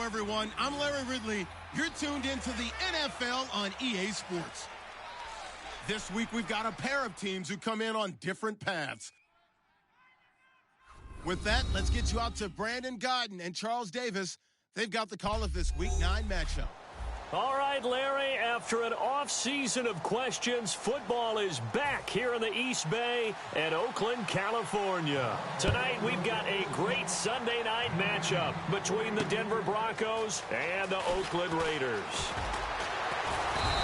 everyone. I'm Larry Ridley. You're tuned into the NFL on EA Sports. This week, we've got a pair of teams who come in on different paths. With that, let's get you out to Brandon Godden and Charles Davis. They've got the call of this Week 9 matchup. All right, Larry, after an off-season of questions, football is back here in the East Bay at Oakland, California. Tonight, we've got a great Sunday night matchup between the Denver Broncos and the Oakland Raiders.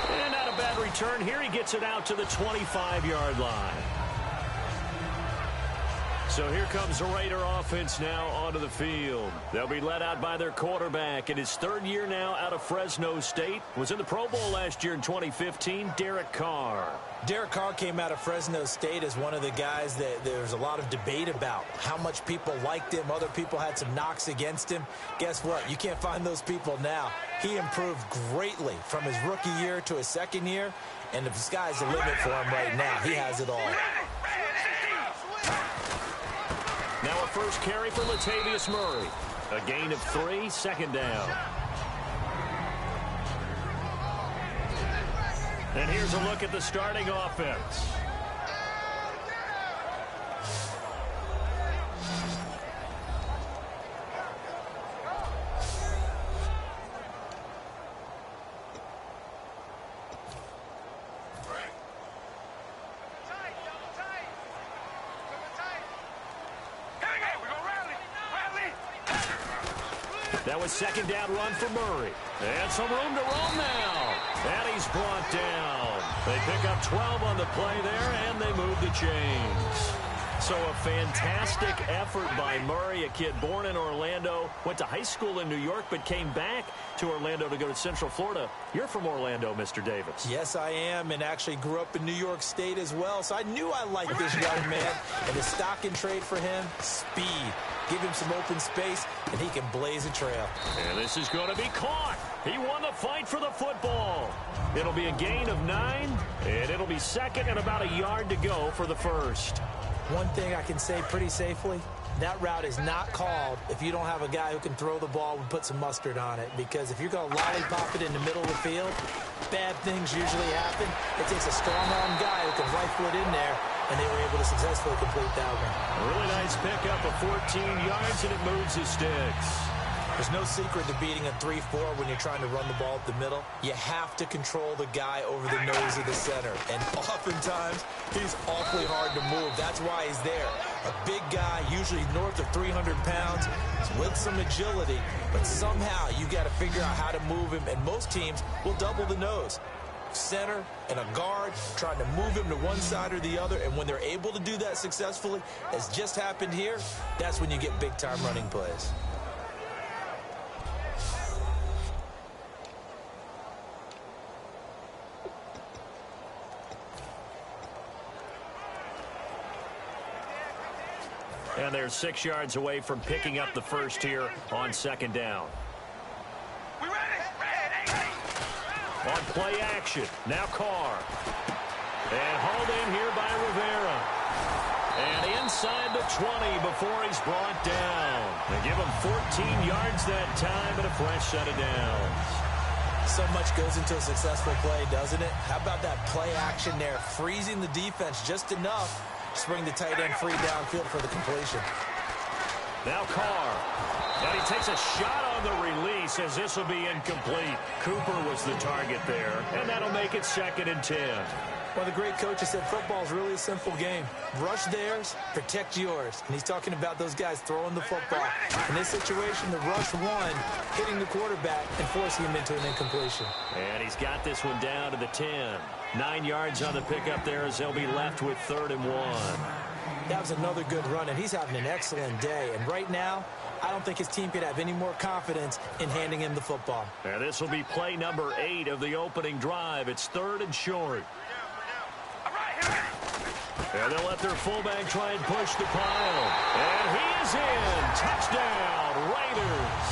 And not a bad return here. He gets it out to the 25-yard line. So here comes the Raider offense now onto the field. They'll be led out by their quarterback in his third year now out of Fresno State. Was in the Pro Bowl last year in 2015, Derek Carr. Derek Carr came out of Fresno State as one of the guys that there's a lot of debate about. How much people liked him. Other people had some knocks against him. Guess what? You can't find those people now. He improved greatly from his rookie year to his second year. And the sky's the limit for him right now. He has it all. Now a first carry for Latavius Murray. A gain of 3, second down. And here's a look at the starting offense. That was second down run for Murray. And some room to roam now. And he's brought down. They pick up 12 on the play there, and they move the chains. So a fantastic effort by Murray, a kid born in Orlando, went to high school in New York, but came back to Orlando to go to Central Florida. You're from Orlando, Mr. Davis. Yes, I am, and actually grew up in New York State as well, so I knew I liked this young man. And the stock and trade for him, speed. Give him some open space, and he can blaze a trail. And this is going to be caught. He won the fight for the football. It'll be a gain of 9, and it'll be second and about a yard to go for the first. One thing I can say pretty safely, that route is not called if you don't have a guy who can throw the ball and put some mustard on it. Because if you're going to lollipop it in the middle of the field, bad things usually happen. It takes a strong-arm guy who can rifle it in there, and they were able to successfully complete that one. A really nice pickup of 14 yards, and it moves the sticks. There's no secret to beating a 3-4 when you're trying to run the ball up the middle. You have to control the guy over the nose of the center. And oftentimes, he's awfully hard to move. That's why he's there. A big guy, usually north of 300 pounds, with some agility. But somehow, you got to figure out how to move him. And most teams will double the nose. Center and a guard trying to move him to one side or the other. And when they're able to do that successfully, as just happened here, that's when you get big-time running plays. And they're 6 yards away from picking up the first here on second down. On play action, now Carr. And hauled in here by Rivera. And inside the 20 before he's brought down. They give him 14 yards that time and a fresh set of downs. So much goes into a successful play, doesn't it? How about that play action there, freezing the defense just enough to bring the tight end free downfield for the completion. Now Carr. And he takes a shot on the release as this will be incomplete. Cooper was the target there, and that'll make it second and 10. Well, the great coach has said football is really a simple game. Rush theirs, protect yours. And he's talking about those guys throwing the football. In this situation, the rush one, hitting the quarterback and forcing him into an incompletion. And he's got this one down to the 10. 9 yards on the pickup there as they'll be left with 3rd and 1. That was another good run, and he's having an excellent day. And right now, I don't think his team could have any more confidence in handing him the football. And this will be play number 8 of the opening drive. It's 3rd and short. And they'll let their fullback try and push the pile. And he is in. Touchdown, Raiders.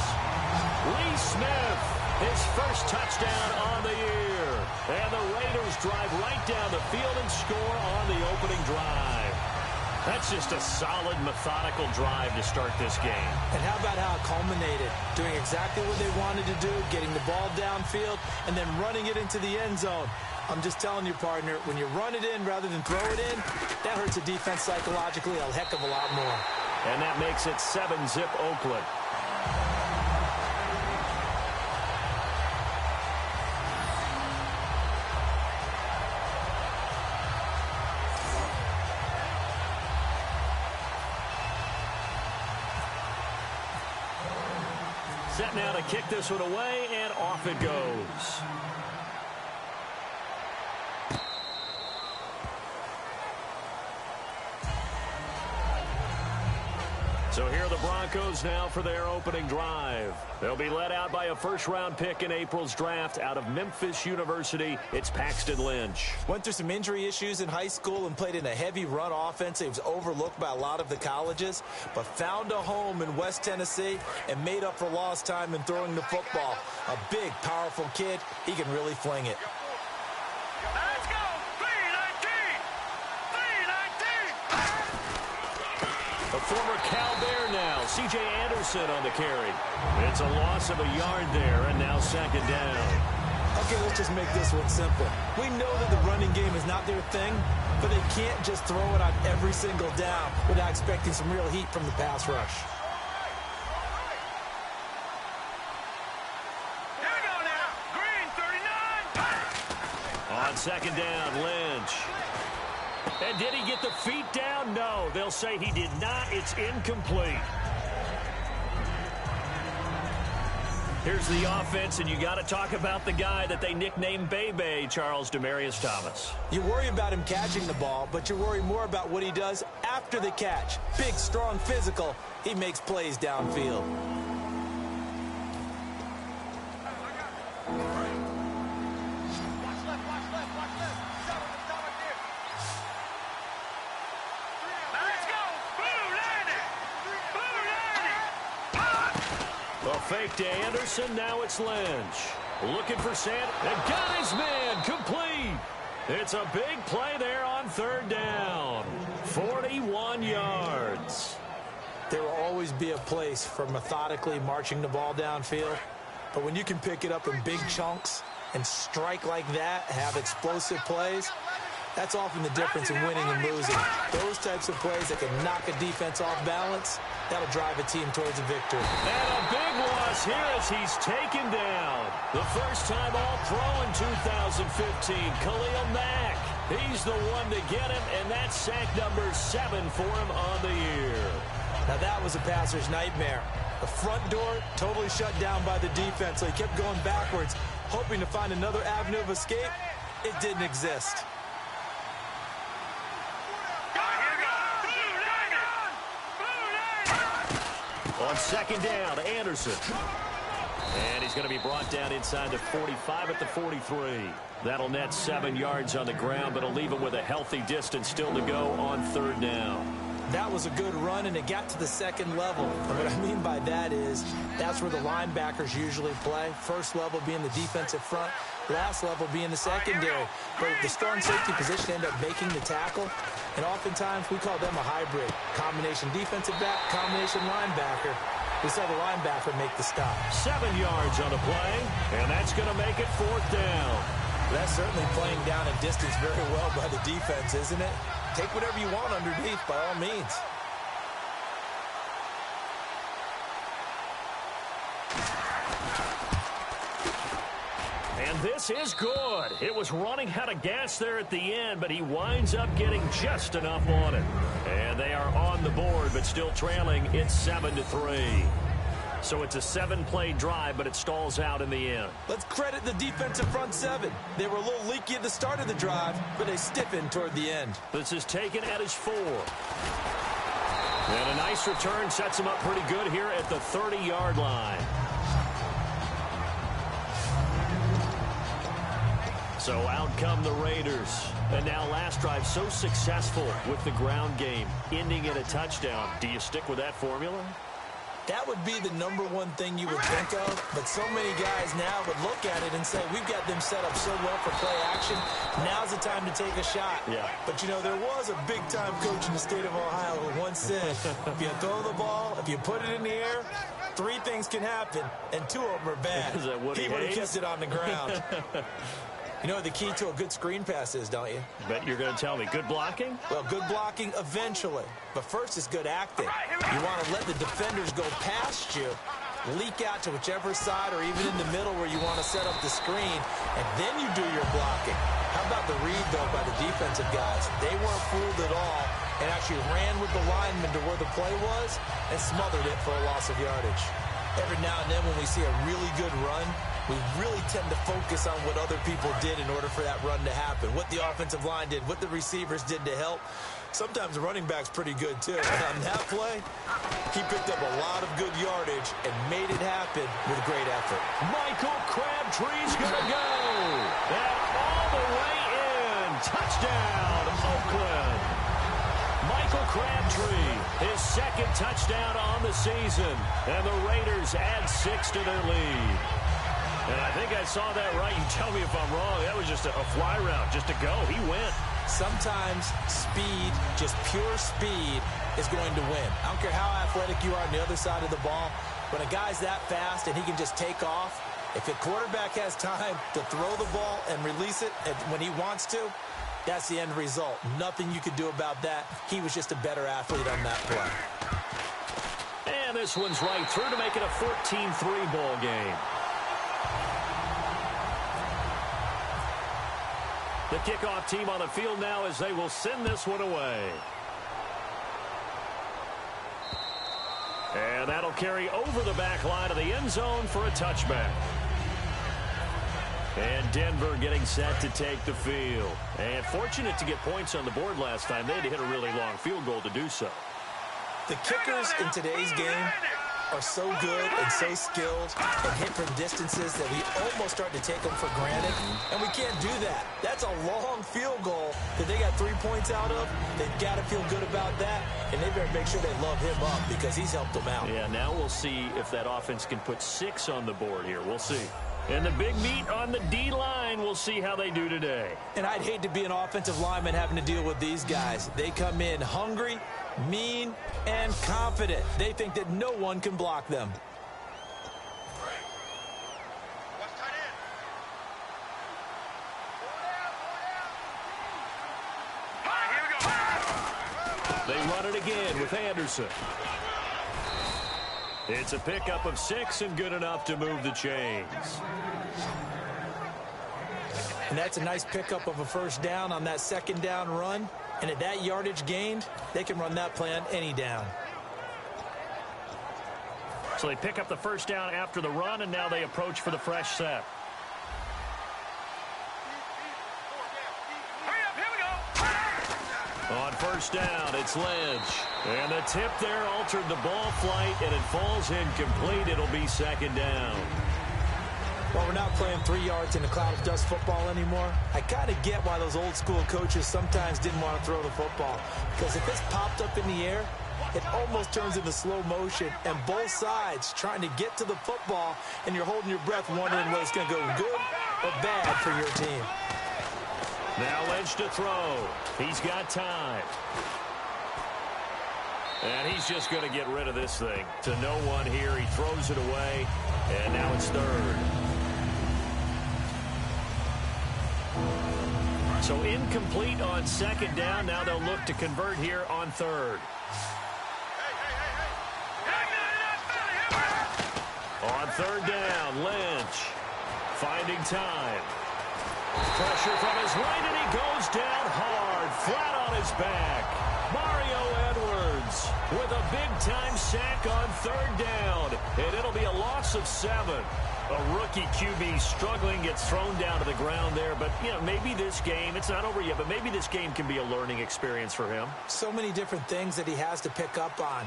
Lee Smith, his first touchdown on the year. And the Raiders drive right down the field and score on the opening drive. That's just a solid, methodical drive to start this game. And how about how it culminated? Doing exactly what they wanted to do, getting the ball downfield, and then running it into the end zone. I'm just telling you, partner, when you run it in rather than throw it in, that hurts a defense psychologically a heck of a lot more. And that makes it 7-zip Oakland. Set now to kick this one away, and off it goes. So here are the Broncos now for their opening drive. They'll be led out by a first-round pick in April's draft out of Memphis University. It's Paxton Lynch. Went through some injury issues in high school and played in a heavy run offense. He was overlooked by a lot of the colleges, but found a home in West Tennessee and made up for lost time in throwing the football. A big, powerful kid. He can really fling it. Let's go! 319! 319! A former Cal Bear now, C.J. Anderson on the carry. It's a loss of a yard there, and now second down. Okay, let's just make this one simple. We know that the running game is not their thing, but they can't just throw it on every single down without expecting some real heat from the pass rush. Here we go now. Green, 39. On second down, Lynch. And did he get the feet down? No, they'll say he did not. It's incomplete. Here's the offense, and you got to talk about the guy that they nicknamed Bebe, Charles Demaryius Thomas. You worry about him catching the ball, but you worry more about what he does after the catch. Big, strong, physical. He makes plays downfield. Fake to Anderson, now it's Lynch. Looking for Sand, and got his man, complete. It's a big play there on third down. 41 yards. There will always be a place for methodically marching the ball downfield, but when you can pick it up in big chunks and strike like that, have explosive plays, that's often the difference in winning and losing. Those types of plays that can knock a defense off balance, that'll drive a team towards a victory. And a big loss here as he's taken down. The first time All-Pro in 2015, Khalil Mack. He's the one to get him, and that's sack number 7 for him on the year. Now that was a passer's nightmare. The front door totally shut down by the defense, so he kept going backwards, hoping to find another avenue of escape. It didn't exist. On second down, Anderson. And he's going to be brought down inside the 45 at the 43. That'll net 7 yards on the ground, but it'll leave him with a healthy distance still to go on third down. That was a good run, and it got to the second level. And what I mean by that is that's where the linebackers usually play. First level being the defensive front, last level being the secondary. But the strong safety position ended up making the tackle, and oftentimes we call them a hybrid. Combination defensive back, combination linebacker. We saw the linebacker make the stop. 7 yards on the play, and that's going to make it fourth down. That's certainly playing down in distance very well by the defense, isn't it? Take whatever you want underneath, by all means. And this is good. It was running out of gas there at the end, but he winds up getting just enough on it. And they are on the board, but still trailing. It's 7-3. So it's a 7-play drive, but it stalls out in the end. Let's credit the defensive front seven. They were a little leaky at the start of the drive, but they stiffened toward the end. This is taken at his 4. And a nice return sets him up pretty good here at the 30-yard line. So out come the Raiders. And now last drive so successful with the ground game, ending in a touchdown. Do you stick with that formula? That would be the number one thing you would think of, but so many guys now would look at it and say, we've got them set up so well for play action, now's the time to take a shot. Yeah. But, you know, there was a big-time coach in the state of Ohio who once said, if you throw the ball, if you put it in the air, 3 things can happen, and 2 of them are bad. Is that what he would have kept it on the ground. You know what the key to a good screen pass is, don't you? Bet you're going to tell me. Good blocking? Well, good blocking eventually. But first is good acting. You want to let the defenders go past you, leak out to whichever side or even in the middle where you want to set up the screen, and then you do your blocking. How about the read, though, by the defensive guys? They weren't fooled at all and actually ran with the lineman to where the play was and smothered it for a loss of yardage. Every now and then when we see a really good run, we really tend to focus on what other people did in order for that run to happen, what the offensive line did, what the receivers did to help. Sometimes the running back's pretty good, too. And on that play, he picked up a lot of good yardage and made it happen with great effort. Michael Crabtree's going to go. And all the way in. Touchdown, Oakland. Michael Crabtree, his 2nd touchdown on the season. And the Raiders add 6 to their lead. And I think I saw that right. You tell me if I'm wrong. That was just a fly route, just to go. He went. Sometimes speed, just pure speed, is going to win. I don't care how athletic you are on the other side of the ball. When a guy's that fast and he can just take off, if the quarterback has time to throw the ball and release it when he wants to, that's the end result. Nothing you could do about that. He was just a better athlete on that play. And this one's right through to make it a 14-3 ball game. The kickoff team on the field now as they will send this one away. And that'll carry over the back line of the end zone for a touchback. And Denver getting set to take the field. And fortunate to get points on the board last time. They had to hit a really long field goal to do so. The kickers in today's game are so good and so skilled and hit from distances that we almost start to take them for granted, and we can't do that. That's a long field goal that they got 3 points out of. They've got to feel good about that, and they better make sure they love him up because he's helped them out. Yeah, now we'll see if that offense can put 6 on the board here. We'll see. And the big meat on the D-line, we'll see how they do today. And I'd hate to be an offensive lineman having to deal with these guys. They come in hungry, mean, and confident. They think that no one can block them. They run it again with Anderson. It's a pickup of 6 and good enough to move the chains. And that's a nice pickup of a first down on that 2nd down run. And at that yardage gained, they can run that play on any down. So they pick up the first down after the run, and now they approach for the fresh set. On first down, it's Lynch. And the tip there altered the ball flight, and it falls incomplete. It'll be 2nd down. Well, we're not playing 3 yards in a cloud of dust football anymore. I kind of get why those old school coaches sometimes didn't want to throw the football. Because if it's popped up in the air, it almost turns into slow motion. And both sides trying to get to the football, and you're holding your breath wondering whether it's going to go good or bad for your team. Now Lynch to throw. He's got time. And he's just going to get rid of this thing. To no one here. He throws it away. And now it's 3rd. So incomplete on 2nd down. Now they'll look to convert here on 3rd. On 3rd down, Lynch finding time. Pressure from his right, and he goes down hard, flat on his back. Mario Edwards with a big-time sack on 3rd down, and it'll be a loss of 7. A rookie QB struggling, gets thrown down to the ground there. But, you know, maybe this game, it's not over yet, but maybe this game can be a learning experience for him. So many different things that he has to pick up on.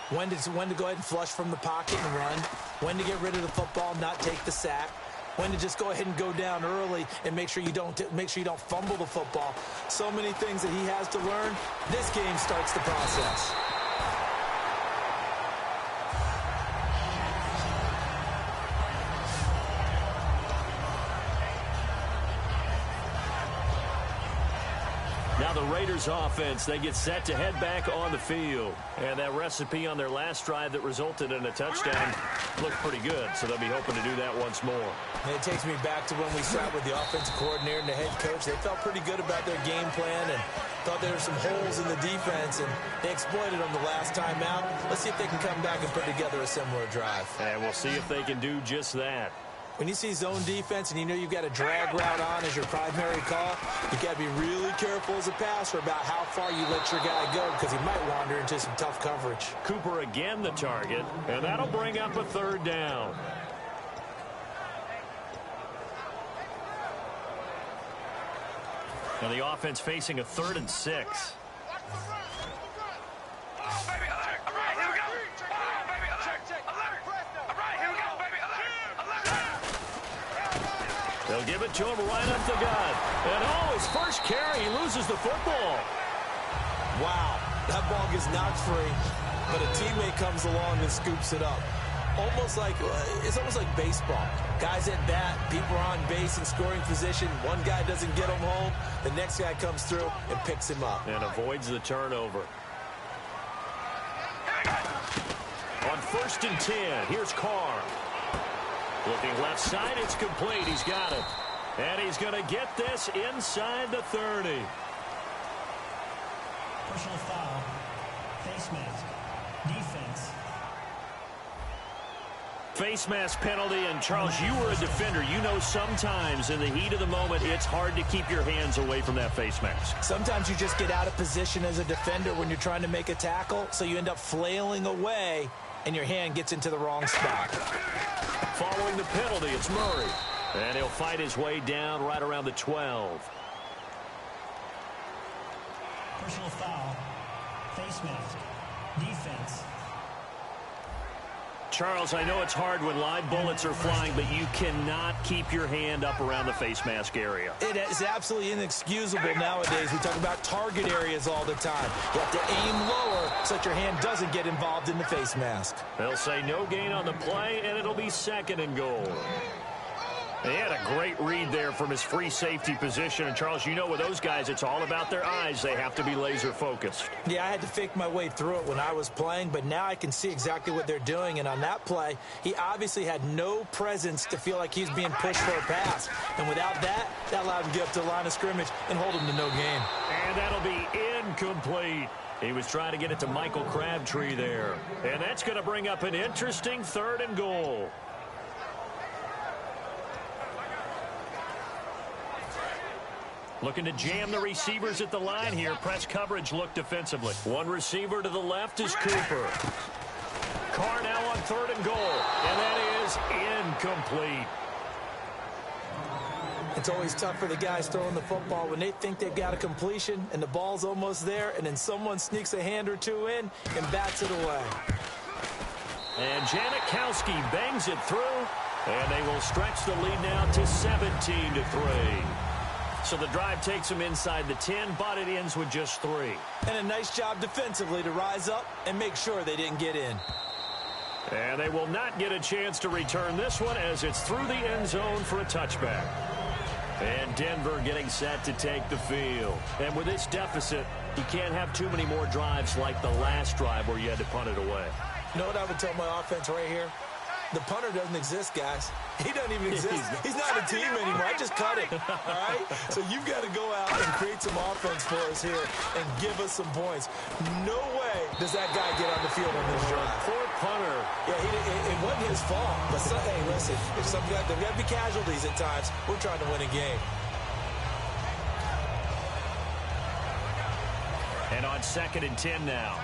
When to go ahead and flush from the pocket and run. When to get rid of the football, not take the sack. When to just go ahead and go down early and make sure you don't fumble the football. So many things that he has to learn. This game starts the process. Now the Raiders offense, they get set to head back on the field. And that recipe on their last drive that resulted in a touchdown looked pretty good, so they'll be hoping to do that once more. And it takes me back to when we sat with the offensive coordinator and the head coach. They felt pretty good about their game plan and thought there were some holes in the defense, and they exploited them the last time out. Let's see if they can come back and put together a similar drive. And we'll see if they can do just that. When you see zone defense and you know you've got a drag route on as your primary call, you got to be really careful as a passer about how far you let your guy go because he might wander into some tough coverage. Cooper again the target, and that'll bring up a third down. Now the offense facing a 3rd and 6. They'll give it to him right up the gut. And his first carry, he loses the football. Wow, that ball gets knocked free, but a teammate comes along and scoops it up. It's almost like baseball. Guys at bat, people are on base in scoring position. One guy doesn't get him home. The next guy comes through and picks him up. And avoids the turnover. On 1st and 10, here's Carr. Looking left side, it's complete. He's got it. And he's going to get this inside the 30. Personal foul. Face mask. Defense. Face mask penalty, and Charles, you were a defender. You know sometimes in the heat of the moment, it's hard to keep your hands away from that face mask. Sometimes you just get out of position as a defender when you're trying to make a tackle, so you end up flailing away, and your hand gets into the wrong spot. Following the penalty, it's Murray. And he'll fight his way down right around the 12. Personal foul. Face mask. Defense. Charles, I know it's hard when live bullets are flying, but you cannot keep your hand up around the face mask area. It is absolutely inexcusable nowadays. We talk about target areas all the time. You have to aim lower so that your hand doesn't get involved in the face mask. They'll say no gain on the play, and it'll be 2nd and goal. He had a great read there from his free safety position. And, Charles, you know with those guys, it's all about their eyes. They have to be laser focused. Yeah, I had to fake my way through it when I was playing, but now I can see exactly what they're doing. And on that play, he obviously had no presence to feel like he's being pushed for a pass. And without that, that allowed him to get up to the line of scrimmage and hold him to no gain. And that'll be incomplete. He was trying to get it to Michael Crabtree there. And that's going to bring up an interesting 3rd and goal. Looking to jam the receivers at the line here. Press coverage look defensively. One receiver to the left is Cooper. Carr now on 3rd and goal. And that is incomplete. It's always tough for the guys throwing the football when they think they've got a completion and the ball's almost there, and then someone sneaks a hand or two in and bats it away. And Janikowski bangs it through, and they will stretch the lead now to 17-3. So the drive takes them inside the 10, but it ends with just 3. And a nice job defensively to rise up and make sure they didn't get in. And they will not get a chance to return this one as it's through the end zone for a touchback. And Denver getting set to take the field. And with this deficit, you can't have too many more drives like the last drive where you had to punt it away. You know what I would tell my offense right here? The punter doesn't exist, guys. He doesn't even exist. He's not a team anymore. I just cut it, all right? So you've got to go out and create some offense for us here and give us some points. No way does that guy get on the field on this drive. Poor punter. Yeah, it wasn't his fault. But, hey, listen, if there's got to be casualties at times, we're trying to win a game. And on 2nd and 10 now.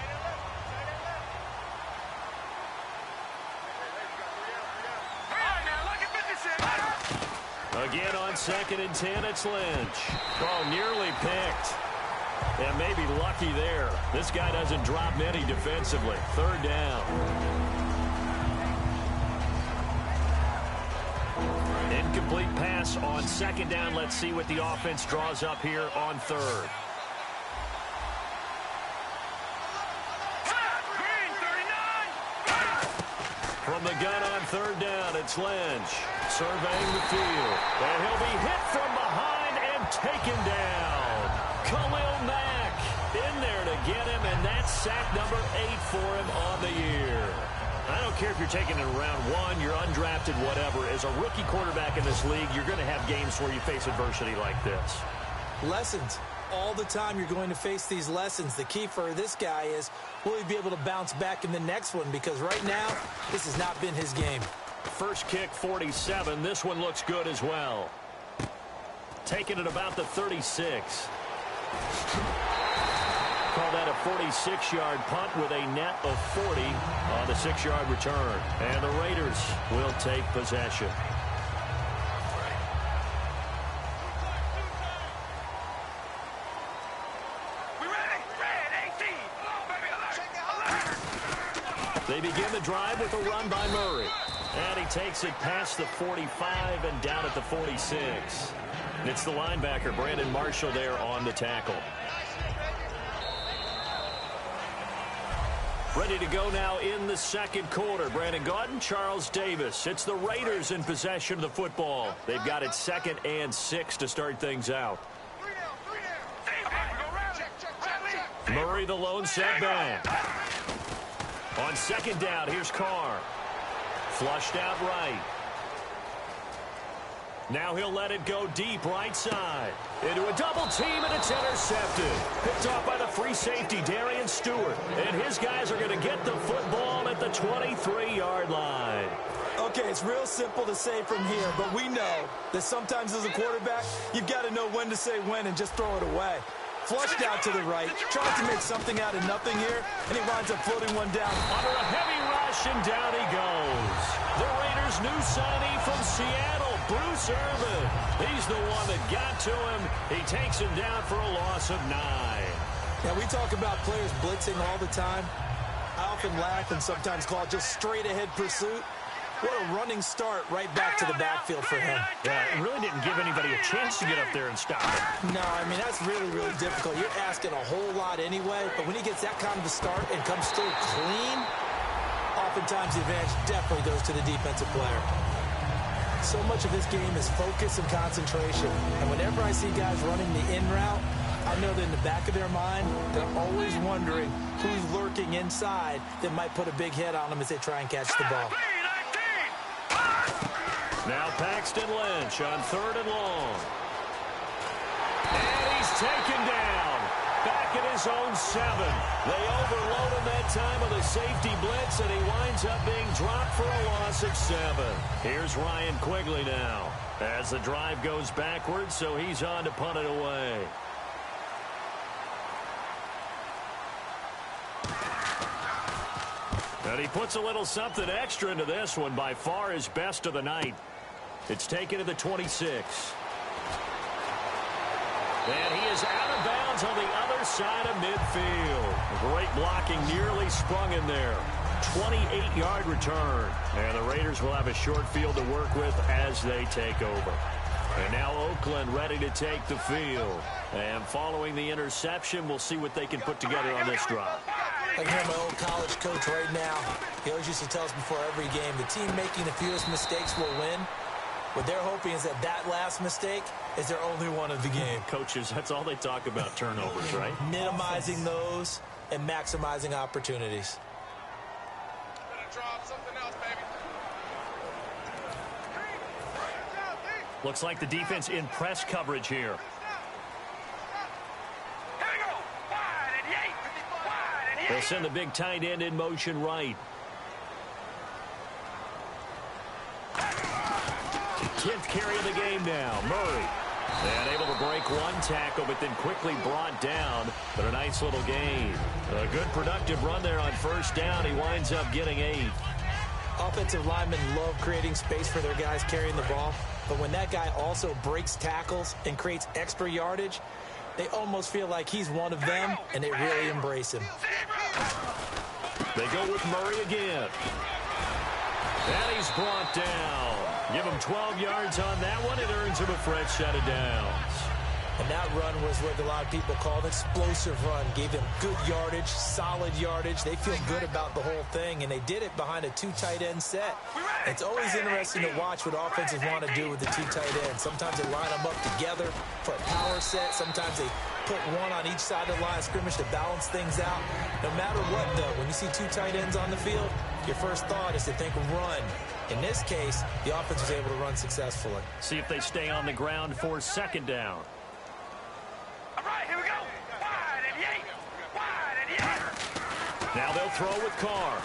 Again on 2nd and 10, it's Lynch. Oh, nearly picked. And maybe lucky there. This guy doesn't drop many defensively. 3rd down. Incomplete pass on 2nd down. Let's see what the offense draws up here on 3rd. From the gun on 3rd down, it's Lynch surveying the field. And he'll be hit from behind and taken down. Khalil Mack in there to get him, and that's sack number 8 for him on the year. I don't care if you're taking it in round 1, you're undrafted, whatever. As a rookie quarterback in this league, you're going to have games where you face adversity like this. Lessons. All the time you're going to face these lessons. The key for this guy is, will he be able to bounce back in the next one? Because right now, this has not been his game. First kick, 47. This one looks good as well. Taking it about the 36. Call that a 46-yard punt with a net of 40 on the 6-yard return. And the Raiders will take possession. They begin the drive with a run by Murray. And he takes it past the 45 and down at the 46. It's the linebacker, Brandon Marshall, there on the tackle. Ready to go now in the second quarter. Brandon Gaudin, Charles Davis. It's the Raiders in possession of the football. They've got it 2nd and 6 to start things out. Murray, the lone setback. On 2nd down, here's Carr. Flushed out right. Now he'll let it go deep right side. Into a double team, and it's intercepted. Picked off by the free safety, Darian Stewart. And his guys are going to get the football at the 23-yard line. Okay, it's real simple to say from here, but we know that sometimes as a quarterback, you've got to know when to say when and just throw it away. Flushed out to the right, tries to make something out of nothing here, and he winds up floating one down. Under a heavy rush, and down he goes. The Raiders' new signee from Seattle, Bruce Irvin. He's the one that got to him. He takes him down for a loss of 9. Now, we talk about players blitzing all the time. I often laugh and sometimes call it just straight-ahead pursuit. What a running start right back to the backfield for him. Yeah, it really didn't give anybody a chance to get up there and stop him. No, I mean, that's really, really difficult. You're asking a whole lot anyway, but when he gets that kind of a start and comes through clean, oftentimes the advantage definitely goes to the defensive player. So much of this game is focus and concentration, and whenever I see guys running the in route, I know that in the back of their mind, they're always wondering who's lurking inside that might put a big hit on them as they try and catch the ball. Now Paxton Lynch on 3rd and long. And he's taken down. Back at his own 7. They overload him that time with a safety blitz, and he winds up being dropped for a loss of 7. Here's Ryan Quigley now as the drive goes backwards, so he's on to punt it away. And he puts a little something extra into this one, by far his best of the night. It's taken to the 26. And he is out of bounds on the other side of midfield. Great blocking, nearly sprung in there. 28-yard return. And the Raiders will have a short field to work with as they take over. And now Oakland ready to take the field. And following the interception, we'll see what they can put together on this drive. I can hear my old college coach right now. He always used to tell us before every game, the team making the fewest mistakes will win. What they're hoping is that last mistake is their only one of the game. Coaches, that's all they talk about, turnovers, right? Minimizing those and maximizing opportunities. Looks like the defense in press coverage here. They'll send the big tight end in motion right. 10th carry of the game now. Murray. And able to break one tackle, but then quickly brought down. But a nice little gain. A good productive run there on 1st down. He winds up getting 8. Offensive linemen love creating space for their guys carrying the ball. But when that guy also breaks tackles and creates extra yardage, they almost feel like he's one of them, and they really embrace him. They go with Murray again. And he's brought down. Give him 12 yards on that one. It earns him a fresh set of downs. And that run was what a lot of people call an explosive run. Gave them good yardage, solid yardage. They feel good about the whole thing, and they did it behind a 2 tight end set. It's always interesting to watch what offenses want to do with the 2 tight ends. Sometimes they line them up together for a power set. Sometimes they put one on each side of the line of scrimmage to balance things out. No matter what, though, when you see two tight ends on the field, your first thought is to think run. In this case, the offense was able to run successfully. See if they stay on the ground for second down. All right, here we go. Wide and yay. Wide and yay. Now they'll throw with Carr.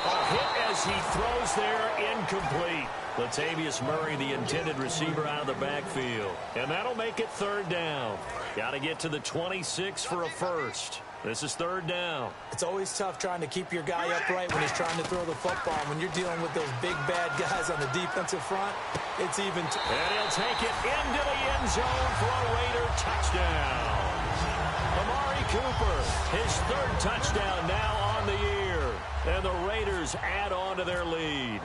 A hit as he throws there, incomplete. Latavius Murray, the intended receiver, out of the backfield. And that'll make it third down. Got to get to the 26 for a first. This is third down. It's always tough trying to keep your guy upright when he's trying to throw the football. When you're dealing with those big, bad guys on the defensive front, it's even... And he'll take it into the end zone for a Raider touchdown. Amari Cooper, his third touchdown now on the year. And the Raiders add on to their lead.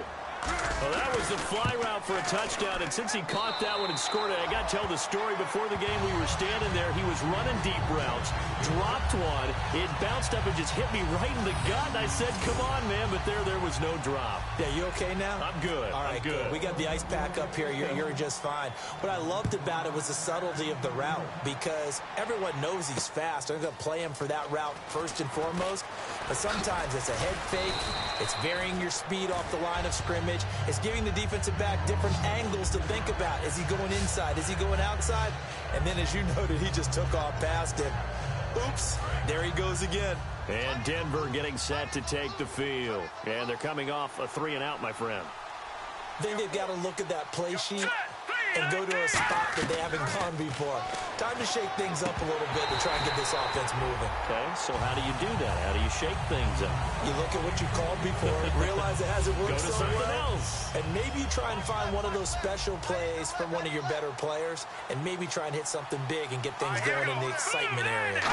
Well, that was the fly route for a touchdown, and since he caught that one and scored it, I got to tell the story. Before the game, we were standing there. He was running deep routes, dropped one. It bounced up and just hit me right in the gut, and I said, come on, man, but there was no drop. Yeah, you okay now? I'm good. All right, I'm good. We got the ice pack up here. You're just fine. What I loved about it was the subtlety of the route, because everyone knows he's fast. They're going to play him for that route first and foremost, but sometimes it's a head fake. It's varying your speed off the line of scrimmage. It's giving the defensive back different angles to think about. Is he going inside? Is he going outside? And then, as you noted, he just took off past him. Oops, there he goes again. And Denver getting set to take the field. And they're coming off a 3-and-out, my friend. Then they've got to look at that play sheet and go to a spot that they haven't gone before. Time to shake things up a little bit to try and get this offense moving. Okay, so how do you do that? How do you shake things up? You look at what you called before, realize it hasn't worked Go to so something well, else. and maybe you try and find one of those special plays from one of your better players, and maybe try and hit something big and get things going in the excitement area.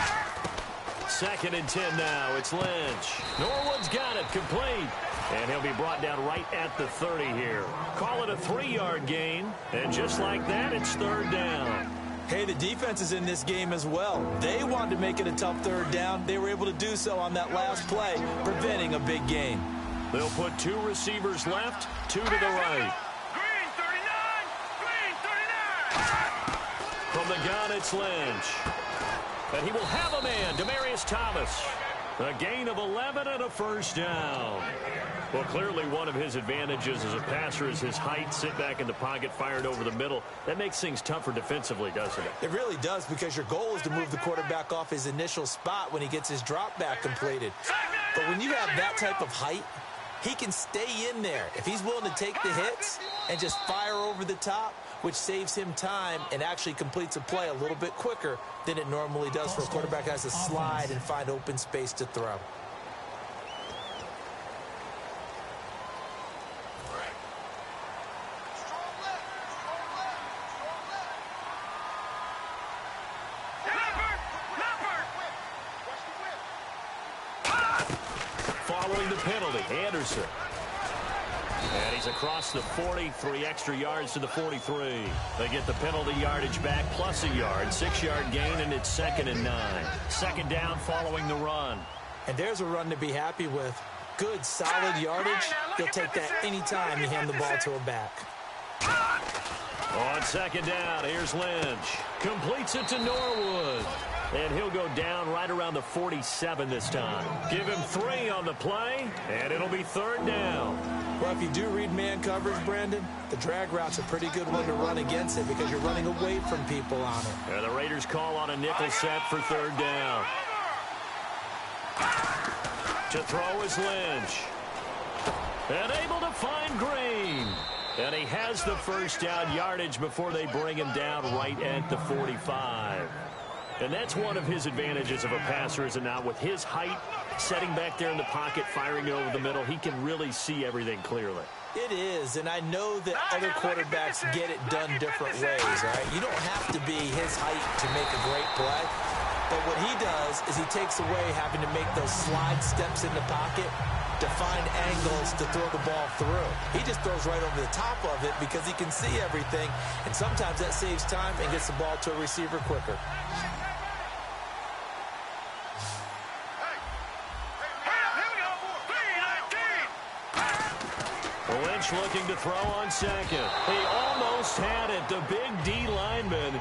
2nd and 10 now. It's Lynch. Norwood's got it, complete. And he'll be brought down right at the 30 here. Call it a 3-yard gain. And just like that, it's third down. Hey, the defense is in this game as well. They wanted to make it a tough third down. They were able to do so on that last play, preventing a big gain. They'll put 2 receivers left, 2 to the right. Green 39. Green 39. From the gun, it's Lynch. And he will have a man, Demaryius Thomas. A gain of 11 and a first down. Well, clearly one of his advantages as a passer is his height. Sit back in the pocket, fired over the middle. That makes things tougher defensively, doesn't it? It really does, because your goal is to move the quarterback off his initial spot when he gets his drop back completed. But when you have that type of height, he can stay in there. If he's willing to take the hits and just fire over the top, which saves him time and actually completes a play a little bit quicker than it normally does for a quarterback that has to slide and find open space to throw. Following the penalty, Anderson. And he's across the 40, 3 extra yards to the 43. They get the penalty yardage back plus a yard, 6-yard gain, and it's 2nd and 9. Second down following the run. And there's a run to be happy with. Good, solid yardage. You'll take that anytime you hand the ball to a back. On second down, here's Lynch. Completes it to Norwood. And he'll go down right around the 47 this time. Give him 3 on the play, and it'll be third down. Well, if you do read man coverage, Brandon, the drag route's a pretty good one to run against it because you're running away from people on it. And the Raiders call on a nickel set for third down. To throw is Lynch. And able to find Green. And he has the first down yardage before they bring him down right at the 45. And that's one of his advantages of a passer, is it not? With his height, setting back there in the pocket, firing it over the middle, he can really see everything clearly. It is, and I know that other quarterbacks get it done different ways, right? You don't have to be his height to make a great play. But what he does is he takes away having to make those slide steps in the pocket to find angles to throw the ball through. He just throws right over the top of it because he can see everything, and sometimes that saves time and gets the ball to a receiver quicker. Lynch looking to throw on second. He almost had it. The big D lineman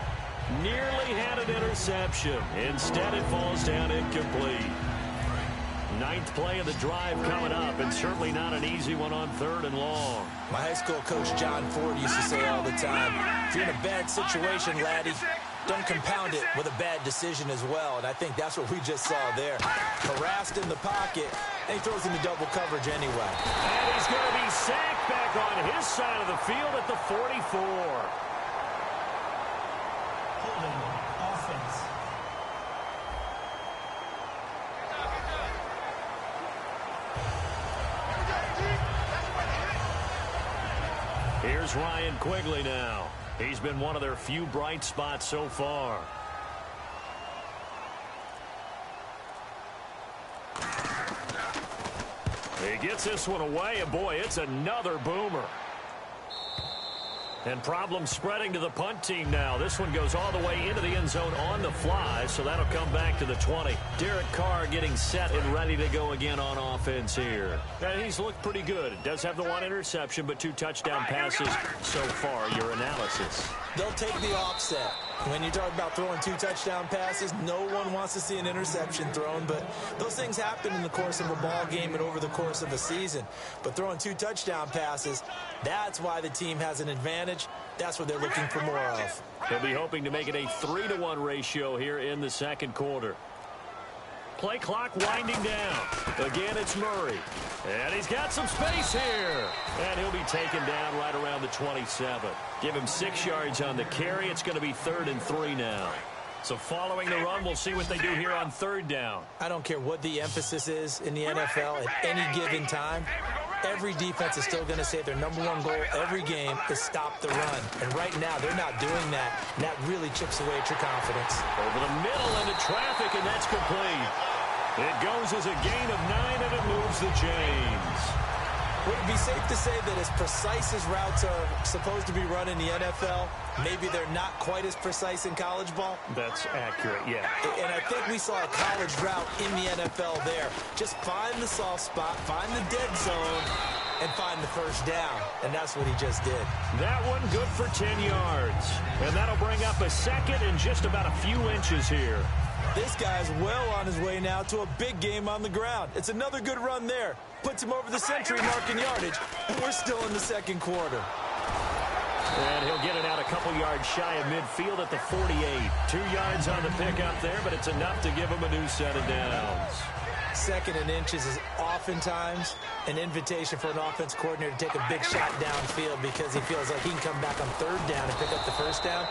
Nearly had an interception. Instead, it falls down incomplete. Ninth play of the drive coming up, and certainly not an easy one on 3rd and long. My high school coach, John Ford, used to say all the time, if you're in a bad situation, laddie, don't compound it with a bad decision as well. And I think that's what we just saw there. Harassed in the pocket, and he throws into double coverage anyway. And he's going to be sacked back on his side of the field at the 44. Holding offense. Here's Ryan Quigley now. He's been one of their few bright spots so far. He gets this one away, and boy, it's another boomer. And problems spreading to the punt team now. This one goes all the way into the end zone on the fly, so that'll come back to the 20. Derek Carr getting set and ready to go again on offense here. And he's looked pretty good. Does have the one interception, but 2 touchdown passes so far. Your analysis. They'll take the offset. When you talk about throwing 2 touchdown passes, no one wants to see an interception thrown, but those things happen in the course of a ball game and over the course of a season. But throwing 2 touchdown passes, that's why the team has an advantage. That's what they're looking for more of. They'll be hoping to make it a 3-to-1 ratio here in the second quarter. Play clock winding down. Again, it's Murray. And he's got some space here. And he'll be taken down right around the 27. Give him 6 yards on the carry. It's going to be 3rd and 3 now. So following the run, we'll see what they do here on 3rd down. I don't care what the emphasis is in the NFL at any given time. Every defense is still going to say their #1 goal every game is stop the run. And right now, they're not doing that. And that really chips away at your confidence. Over the middle into traffic, and that's complete. It goes as a gain of 9, and it moves the chains. Would it be safe to say that as precise as routes are supposed to be run in the NFL, maybe they're not quite as precise in college ball? That's accurate, yeah. And I think we saw a college route in the NFL there. Just find the soft spot, find the dead zone, and find the first down. And that's what he just did. That one good for 10 yards. And that'll bring up a second and just about a few inches here. This guy's well on his way now to a big game on the ground. It's another good run there. Puts him over the century mark in yardage, and we're still in the second quarter. And he'll get it out a couple yards shy of midfield at the 48. 2 yards on the pickup there, but it's enough to give him a new set of downs. 2nd and inches is oftentimes an invitation for an offense coordinator to take a big shot downfield because he feels like he can come back on 3rd down and pick up the first down.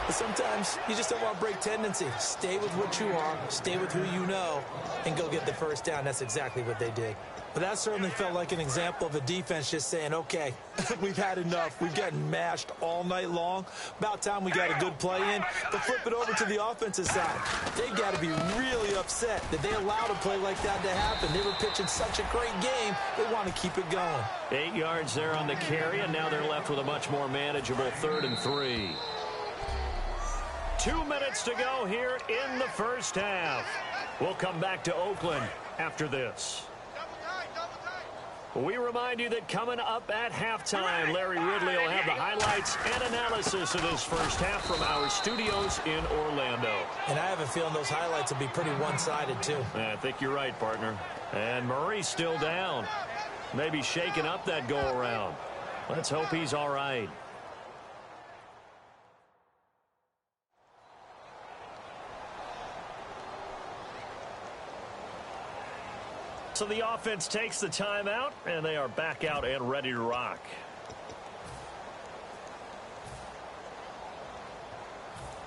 But sometimes you just don't want break tendency. Stay with what you are, stay with who you know, and go get the first down. That's exactly what they did. But that certainly felt like an example of a defense just saying, okay, we've had enough. We've gotten mashed all night long. About time we got a good play in. But flip it over to the offensive side. They got to be really upset that they allowed a play like that to happen. They were pitching such a great game, they want to keep it going. 8 yards there on the carry, and now they're left with a much more manageable 3rd and 3. 2 minutes to go here in the first half. We'll come back to Oakland after this. We remind you that coming up at halftime, Larry Ridley will have the highlights and analysis of this first half from our studios in Orlando. And I have a feeling those highlights will be pretty one-sided, too. I think you're right, partner. And Murray's still down. Maybe shaking up that go-around. Let's hope he's all right. So the offense takes the timeout, and they are back out and ready to rock.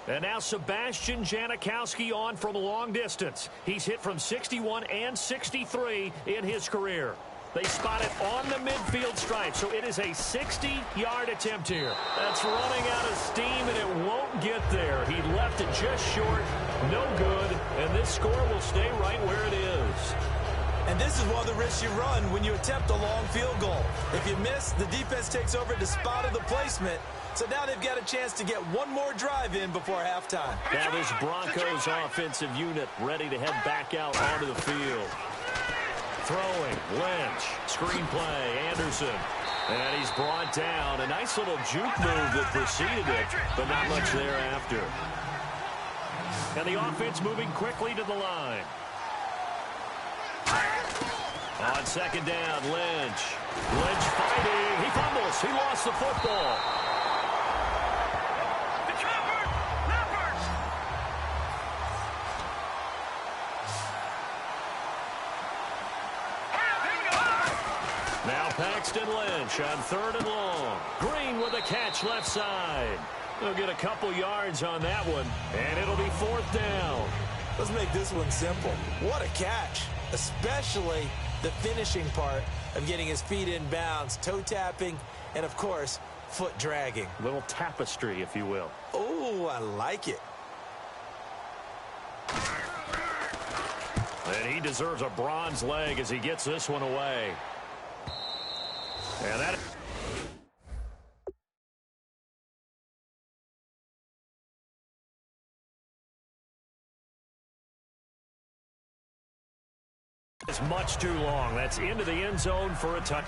And now Sebastian Janikowski on from a long distance. He's hit from 61 and 63 in his career. They spot it on the midfield stripe, so it is a 60-yard attempt here. That's running out of steam, and it won't get there. He left it just short, no good, and this score will stay right where it is. And this is one of the risks you run when you attempt a long field goal. If you miss, the defense takes over at the spot of the placement. So now they've got a chance to get one more drive in before halftime. Now this Broncos offensive unit ready to head back out onto the field. Throwing, Lynch, screen play, Anderson. And he's brought down. A nice little juke move that preceded it, but not much thereafter. And the offense moving quickly to the line. On second down, Lynch. Lynch fighting. He fumbles. He lost the football. Now Paxton Lynch on 3rd and long. Green with a catch left side. They'll get a couple yards on that one, and it'll be 4th down. Let's make this one simple. What a catch, especially the finishing part of getting his feet in bounds, toe tapping, and, of course, foot dragging. Little tapestry, if you will. Oh, I like it. And he deserves a bronze leg as he gets this one away. And that is much too long. That's into the end zone for a touch.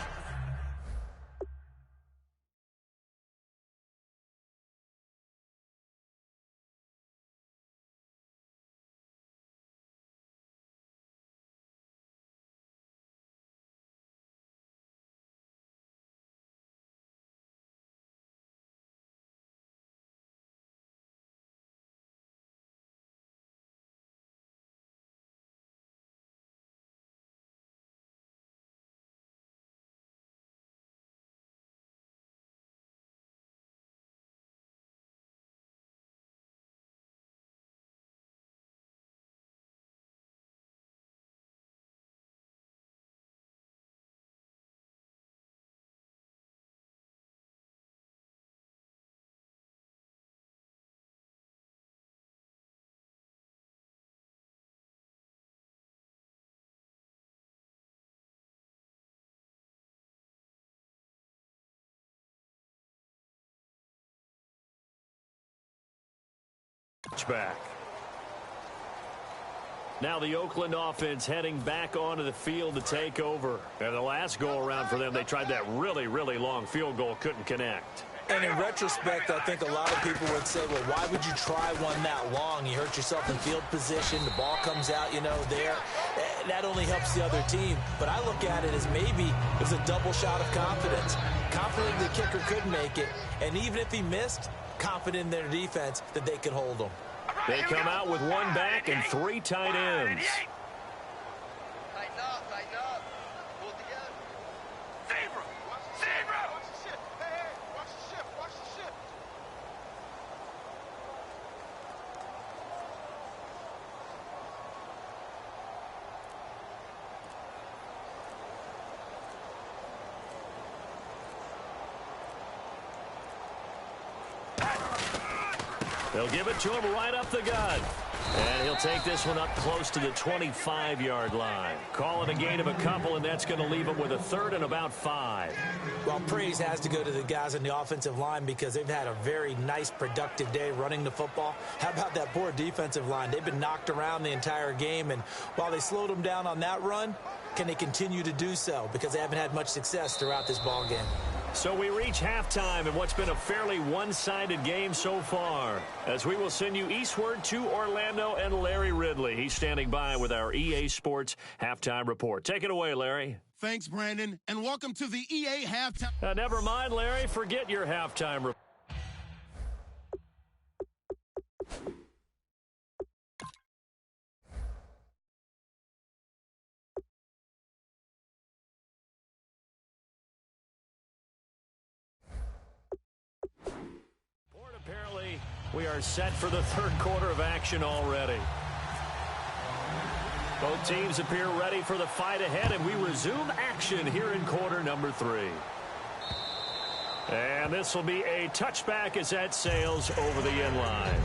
Back. Now the Oakland offense heading back onto the field to take over. And the last go-around for them, they tried that really, really long field goal, couldn't connect. And in retrospect, I think a lot of people would say, well, why would you try one that long? You hurt yourself in field position. The ball comes out, there. That only helps the other team. But I look at it as maybe it was a double shot of confidence. Confident the kicker could make it. And even if he missed, confident in their defense that they could hold him. They come out with one back and 3 tight ends. Tighten up. Pull it together. Zebra! Watch the ship. Hey, watch the ship. They'll give it to him right up the gut. And he'll take this one up close to the 25-yard line. Call it a gain of a couple, and that's going to leave him with a 3rd and about 5. Well, praise has to go to the guys on the offensive line because they've had a very nice, productive day running the football. How about that poor defensive line? They've been knocked around the entire game, and while they slowed them down on that run, can they continue to do so? Because they haven't had much success throughout this ball game. So we reach halftime in what's been a fairly one-sided game so far, as we will send you eastward to Orlando and Larry Ridley. He's standing by with our EA Sports Halftime Report. Take it away, Larry. Thanks, Brandon, and welcome to the EA Halftime. Never mind, Larry. Forget your halftime report. Apparently, we are set for the 3rd quarter of action already. Both teams appear ready for the fight ahead, and we resume action here in quarter number 3. And this will be a touchback as that sails over the end line.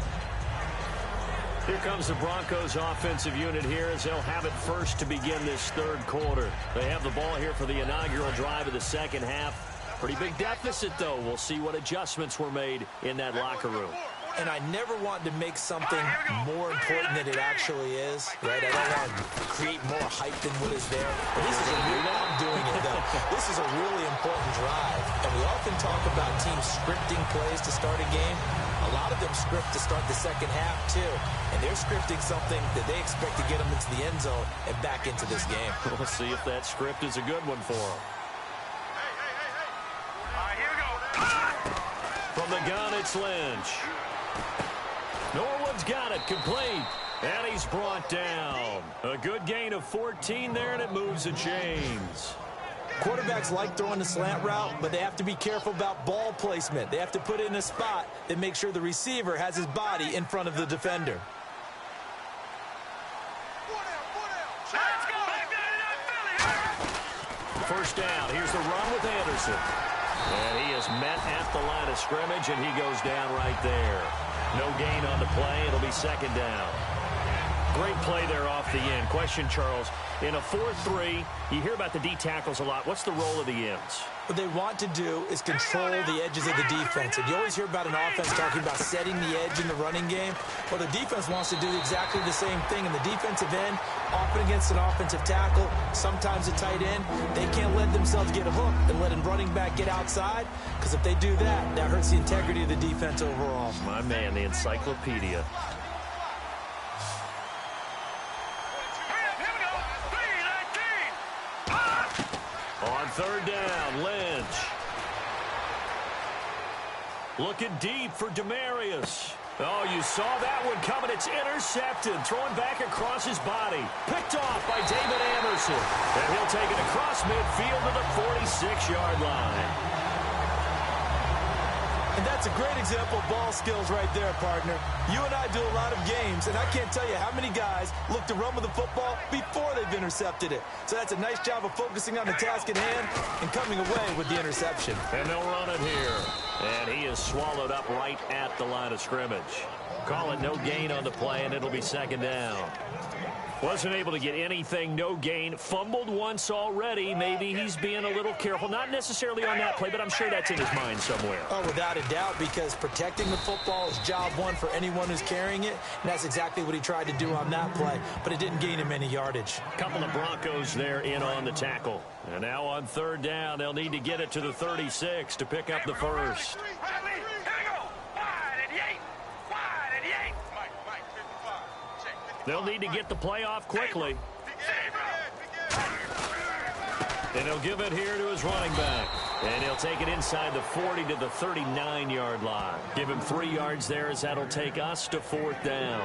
Here comes the Broncos offensive unit here as they'll have it first to begin this 3rd quarter. They have the ball here for the inaugural drive of the second half. Pretty big deficit, though. We'll see what adjustments were made in that locker room. and I never want to make something more important than it actually is, right? I don't want to create more hype than what is there. But this is I'm doing it, though. This is a really important drive, and we often talk about teams scripting plays to start a game. A lot of them script to start the second half, too, and they're scripting something that they expect to get them into the end zone and back into this game. We'll see if that script is a good one for them. From the gun, it's Lynch. Norwood's got it, complete. And he's brought down. A good gain of 14 there, and it moves the chains. Quarterbacks like throwing the slant route, but they have to be careful about ball placement. They have to put it in a spot that makes sure the receiver has his body in front of the defender. First down. Here's the run with Anderson. And he is met at the line of scrimmage, and he goes down right there. No gain on the play. It'll be second down. Great play there off the end. Question, Charles, in a 4-3, you hear about the D tackles a lot. What's the role of the ends? What they want to do is control the edges of the defense. And you always hear about an offense talking about setting the edge in the running game. Well, the defense wants to do exactly the same thing. In the defensive end, often against an offensive tackle, sometimes a tight end, they can't let themselves get hooked and let a running back get outside, because if they do that, that hurts the integrity of the defense overall. My man, the encyclopedia. On third down, Lynch. Looking deep for Demarius. Oh, you saw that one coming. It's intercepted. Throwing back across his body. Picked off by David Anderson. And he'll take it across midfield to the 46-yard line. And that's a great example of ball skills right there, partner. You and I do a lot of games, and I can't tell you how many guys look to run with the football before they've intercepted it. So that's a nice job of focusing on the task at hand and coming away with the interception. And they'll run it here. And he is swallowed up right at the line of scrimmage. Call it no gain on the play, and it'll be second down. Wasn't able to get anything, no gain. Fumbled once already. Maybe he's being a little careful. Not necessarily on that play, but I'm sure that's in his mind somewhere. Oh, without a doubt, because protecting the football is job one for anyone who's carrying it, and that's exactly what he tried to do on that play, but it didn't gain him any yardage. Couple of Broncos there in on the tackle. And now on third down, they'll need to get it to the 36 to pick up the first. They'll need to get the play off quickly. And he'll give it here to his running back. And he'll take it inside the 40 to the 39-yard line. Give him 3 yards there, as that'll take us to fourth down.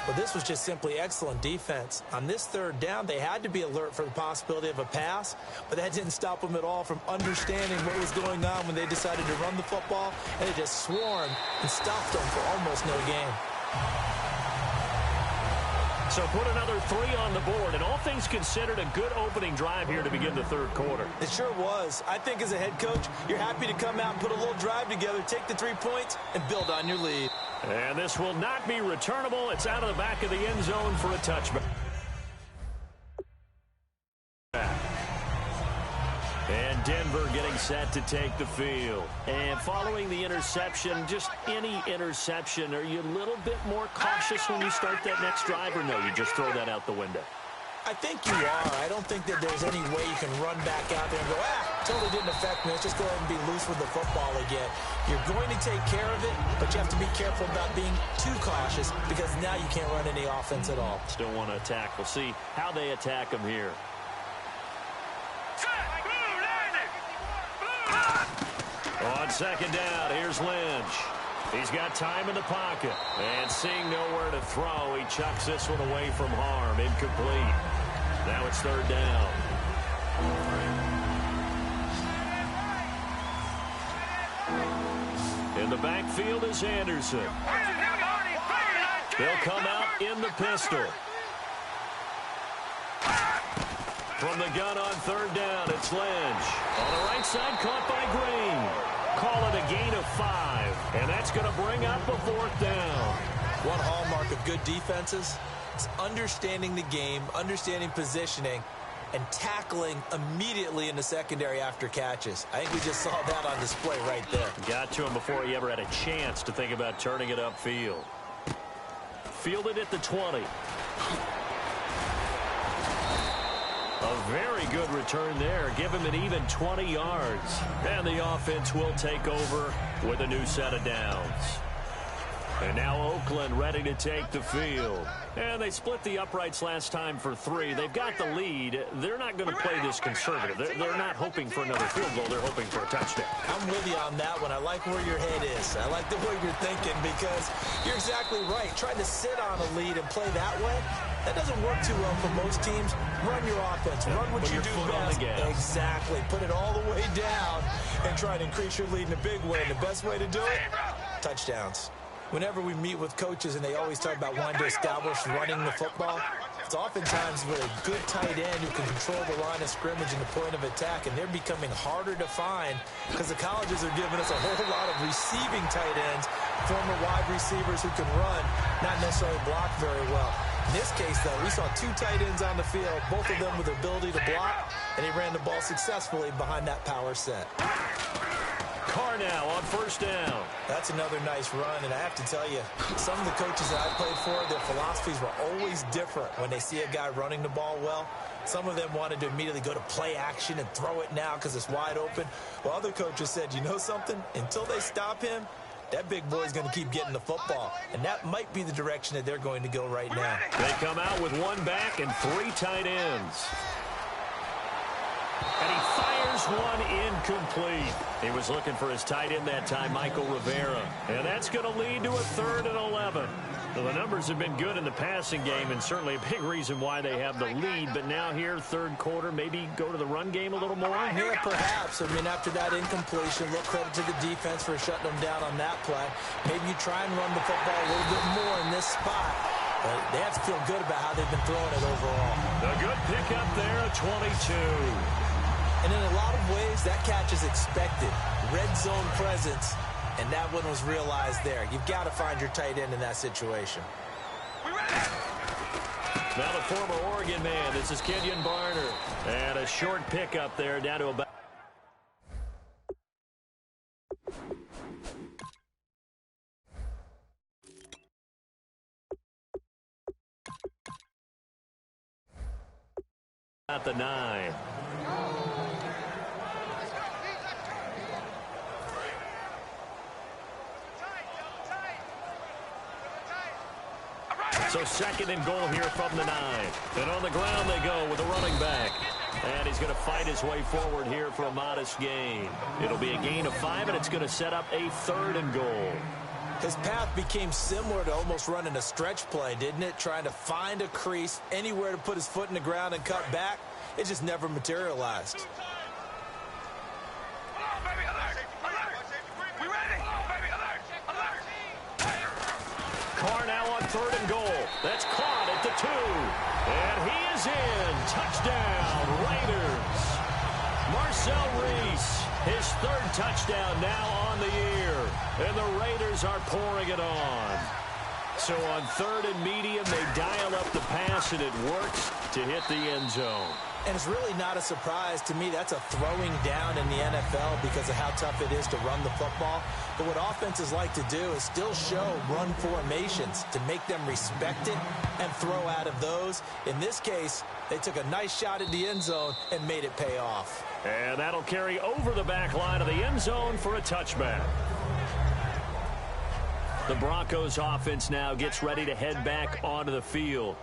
Well, this was just simply excellent defense. On this third down, they had to be alert for the possibility of a pass, but that didn't stop them at all from understanding what was going on when they decided to run the football, and they just swarmed and stopped them for almost no gain. So put another 3 on the board, and all things considered, a good opening drive here to begin the third quarter. It sure was. I think as a head coach, you're happy to come out and put a little drive together, take the 3 points, and build on your lead. And this will not be returnable. It's out of the back of the end zone for a touchback. And Denver getting set to take the field. And following the interception, just any interception, are you a little bit more cautious when you start that next drive, or no, you just throw that out the window? I think you are. I don't think that there's any way you can run back out there and go, totally didn't affect me. Let's just go ahead and be loose with the football again. You're going to take care of it, but you have to be careful about being too cautious, because now you can't run any offense at all. Still want to attack. We'll see how they attack them here. On second down, here's Lynch. He's got time in the pocket. And seeing nowhere to throw, he chucks this one away from harm. Incomplete. Now it's third down. In the backfield is Anderson. They'll come out in the pistol. From the gun on third down, it's Lynch. On the right side, caught by Green. Call it a gain of 5, and that's going to bring up a fourth down. One hallmark of good defenses is understanding the game, understanding positioning, and tackling immediately in the secondary after catches. I think we just saw that on display right there. Got to him before he ever had a chance to think about turning it upfield. Fielded at the 20. A very good return there. Give him an even 20 yards. And the offense will take over with a new set of downs. And now Oakland ready to take the field. And they split the uprights last time for 3. They've got the lead. They're not going to play this conservative. They're not hoping for another field goal. They're hoping for a touchdown. I'm with you on that one. I like where your head is. I like the way you're thinking because you're exactly right. Trying to sit on a lead and play that way, that doesn't work too well for most teams. Run your offense. Run what you do best. Exactly. Put it all the way down and try to increase your lead in a big way. And the best way to do it, touchdowns. Whenever we meet with coaches and they always talk about wanting to establish running the football, it's oftentimes with a good tight end who can control the line of scrimmage and the point of attack, and they're becoming harder to find because the colleges are giving us a whole lot of receiving tight ends, former wide receivers who can run, not necessarily block very well. In this case, though, we saw 2 tight ends on the field, both of them with the ability to block, and he ran the ball successfully behind that power set. Carr now on first down. That's another nice run, and I have to tell you, some of the coaches that I played for, their philosophies were always different when they see a guy running the ball well. Some of them wanted to immediately go to play action and throw it now because it's wide open. While other coaches said, you know something? Until they stop him, that big boy's going to keep getting the football, and that might be the direction that they're going to go right now. They come out with 1 back and 3 tight ends. And he fires one incomplete. He was looking for his tight end that time, Michael Rivera. And that's going to lead to a 3rd and 11. Well, the numbers have been good in the passing game and certainly a big reason why they have the lead. But now here, 3rd quarter, maybe go to the run game a little more? Yeah, perhaps. I mean, after that incompletion, a little credit to the defense for shutting them down on that play. Maybe you try and run the football a little bit more in this spot. But they have to feel good about how they've been throwing it overall. A good pickup there, a 22. And in a lot of ways, that catch is expected. Red zone presence, and that one was realized there. You've got to find your tight end in that situation. Now the former Oregon man, this is Kenyon Barner. And a short pickup there down to about... at the 9. So 2nd and goal here from the 9. And on the ground they go with a running back. And he's going to fight his way forward here for a modest gain. It'll be a gain of 5, and it's going to set up a 3rd and goal. His path became similar to almost running a stretch play, didn't it? Trying to find a crease, anywhere to put his foot in the ground and cut back. It just never materialized. Carr now on 3rd and goal. That's caught at the 2. And he is in. Touchdown, Raiders. Marcel Reese, his 3rd touchdown now on the year. And the Raiders are pouring it on. So on 3rd and medium, they dial up the pass, and it works to hit the end zone. And it's really not a surprise to me. That's a throwing down in the NFL because of how tough it is to run the football. But what offenses like to do is still show run formations to make them respect it and throw out of those. In this case, they took a nice shot at the end zone and made it pay off. And that'll carry over the back line of the end zone for a touchback. The Broncos offense now gets ready to head back onto the field.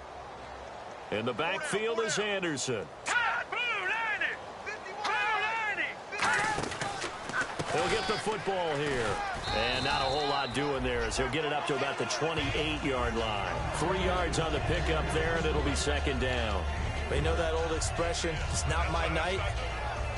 In the backfield is Anderson. He'll get the football here. And not a whole lot doing there as he'll get it up to about the 28-yard line. 3 yards on the pickup there, and it'll be 2nd down. They know that old expression, it's not my night.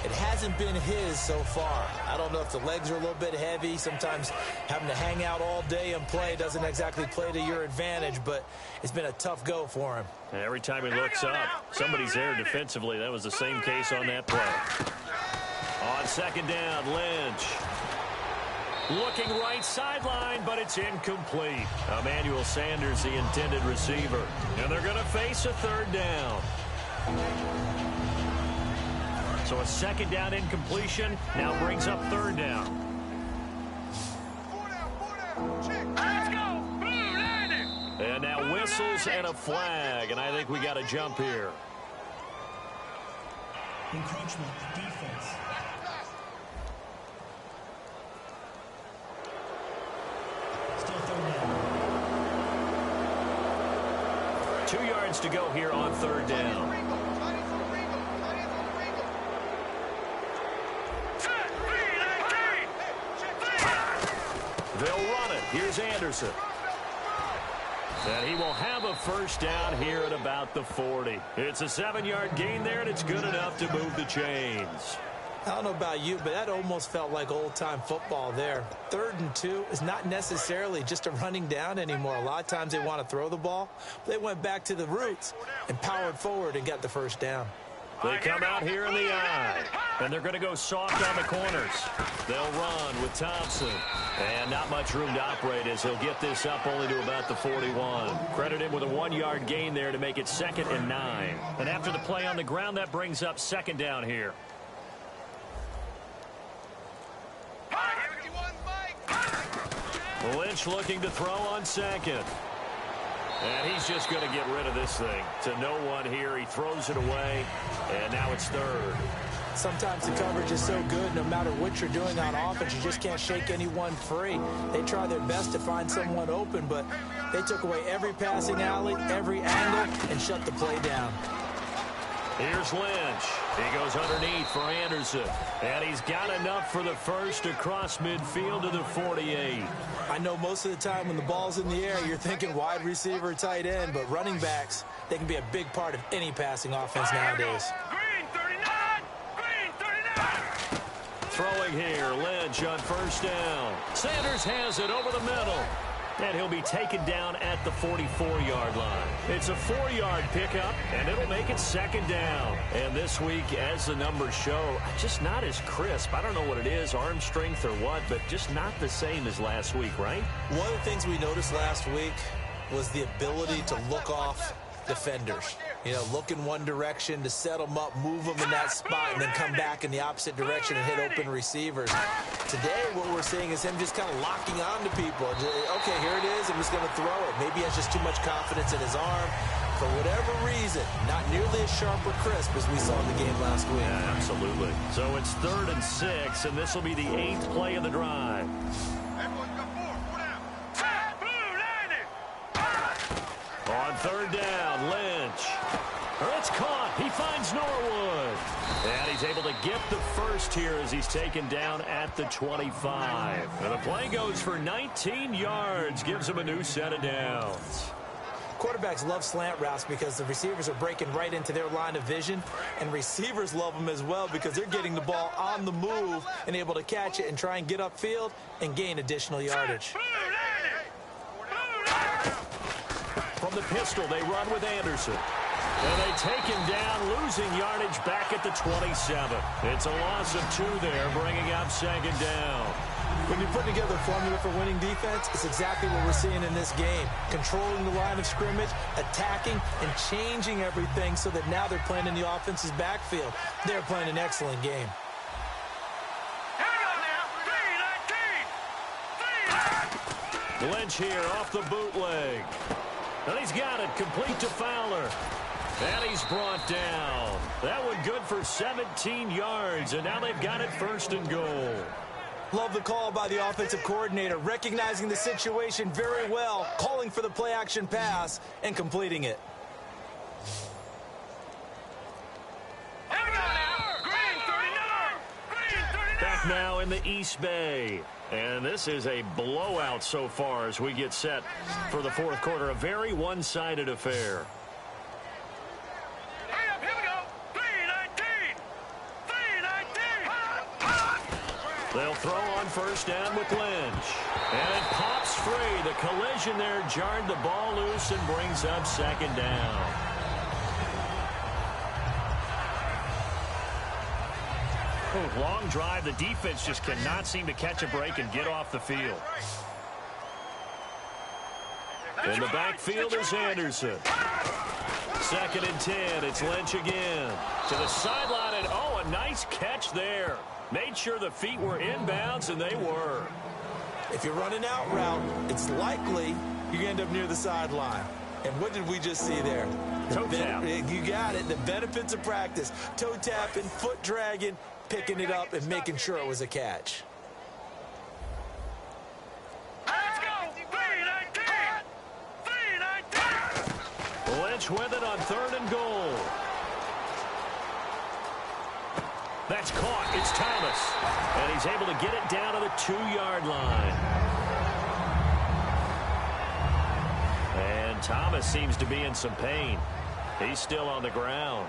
It hasn't been his so far. I don't know if the legs are a little bit heavy. Sometimes having to hang out all day and play doesn't exactly play to your advantage, but it's been a tough go for him. Every time he looks up, somebody's there defensively. That was the same case on that play. On 2nd down, Lynch. Looking right sideline, but it's incomplete. Emmanuel Sanders, the intended receiver. And they're going to face a 3rd down. So a second down incompletion now brings up third down. Let's go. Blue landing. And now whistles and a flag, and I think we got a jump here. Encroachment, defense. Still third down. 2 yards to go here on third down. They'll run it. Here's Anderson. And he will have a first down here at about the 40. It's a 7-yard gain there, and it's good enough to move the chains. I don't know about you, but that almost felt like old-time football there. 3rd and 2 is not necessarily just a running down anymore. A lot of times they want to throw the ball. They went back to the roots and powered forward and got the first down. They come out here in the eye, and they're going to go soft on the corners. They'll run with Thompson, and not much room to operate as he'll get this up only to about the 41. Credit him with a 1-yard gain there to make it 2nd and 9. And after the play on the ground, that brings up second down here. Lynch looking to throw on second. And he's just going to get rid of this thing. To no one here. He throws it away. And now it's third. Sometimes the coverage is so good, no matter what you're doing on offense, you just can't shake anyone free. They try their best to find someone open, but they took away every passing alley, every angle, and shut the play down. Here's Lynch. He goes underneath for Anderson. And he's got enough for the first across midfield to the 48. I know most of the time when the ball's in the air, you're thinking wide receiver, tight end, but running backs, they can be a big part of any passing offense nowadays. Green 39. Green 39. Throwing here, Lynch on first down. Sanders has it over the middle. And he'll be taken down at the 44-yard line. It's a 4-yard pickup, and it'll make it second down. And this week, as the numbers show, just not as crisp. I don't know what it is, arm strength or what, but just not the same as last week, right? One of the things we noticed last week was the ability to look off defenders. You know, look in one direction to set them up, move them in that spot, and then come back in the opposite direction and hit open receivers. Today, what we're seeing is him just kind of locking on to people. Okay, here it is. I'm just going to throw it. Maybe he has just too much confidence in his arm. For whatever reason, not nearly as sharp or crisp as we saw in the game last week. Yeah, absolutely. So it's 3rd and 6, and this will be the 8th play of the drive. On 3rd down, Lynch. It's caught. He finds Norwood. And he's able to get the first here as he's taken down at the 25. And the play goes for 19 yards. Gives him a new set of downs. Quarterbacks love slant routes because the receivers are breaking right into their line of vision, and receivers love them as well because they're getting the ball on the move and able to catch it and try and get upfield and gain additional yardage. From the pistol, they run with Anderson. And they take him down, losing yardage back at the 27. It's a loss of 2 there, bringing up second down. When you put together a formula for winning defense, it's exactly what we're seeing in this game. Controlling the line of scrimmage, attacking, and changing everything so that now they're playing in the offense's backfield. They're playing an excellent game. Lynch here off the bootleg. And he's got it, complete to Fowler. And he's brought down. That one good for 17 yards, and now they've got it 1st and goal. Love the call by the offensive coordinator, recognizing the situation very well, calling for the play-action pass, and completing it. Back now in the East Bay. And this is a blowout so far as we get set for the 4th quarter. A very one-sided affair. Here we go. 3-19. 3-19. They'll throw on first down with Lynch. And it pops free. The collision there jarred the ball loose and brings up second down. Long drive. The defense just cannot seem to catch a break and get off the field. In the backfield is Anderson. Second and 10. It's Lynch again. To the sideline, and oh, a nice catch there. Made sure the feet were inbounds, and they were. If you're running out route, it's likely you end up near the sideline. And what did we just see there? Toe tap. You got it. The benefits of practice. Toe tapping, foot dragging, picking it up, and making sure it was a catch. Let's go! 3-19! 3-19! Lynch with it on 3rd and goal. That's caught. It's Thomas. And he's able to get it down to the 2-yard line. And Thomas seems to be in some pain. He's still on the ground.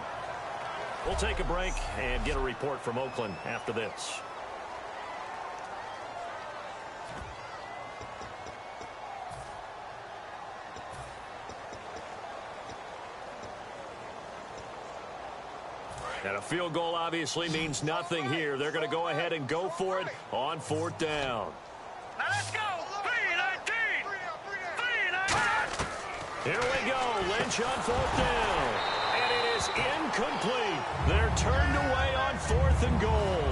We'll take a break and get a report from Oakland after this. And a field goal obviously means nothing here. They're going to go ahead and go for it on 4th down. Now let's go! 3-19! 3-19! Here we go. Lynch on 4th down. And it is incomplete. They're turned away on 4th and goal.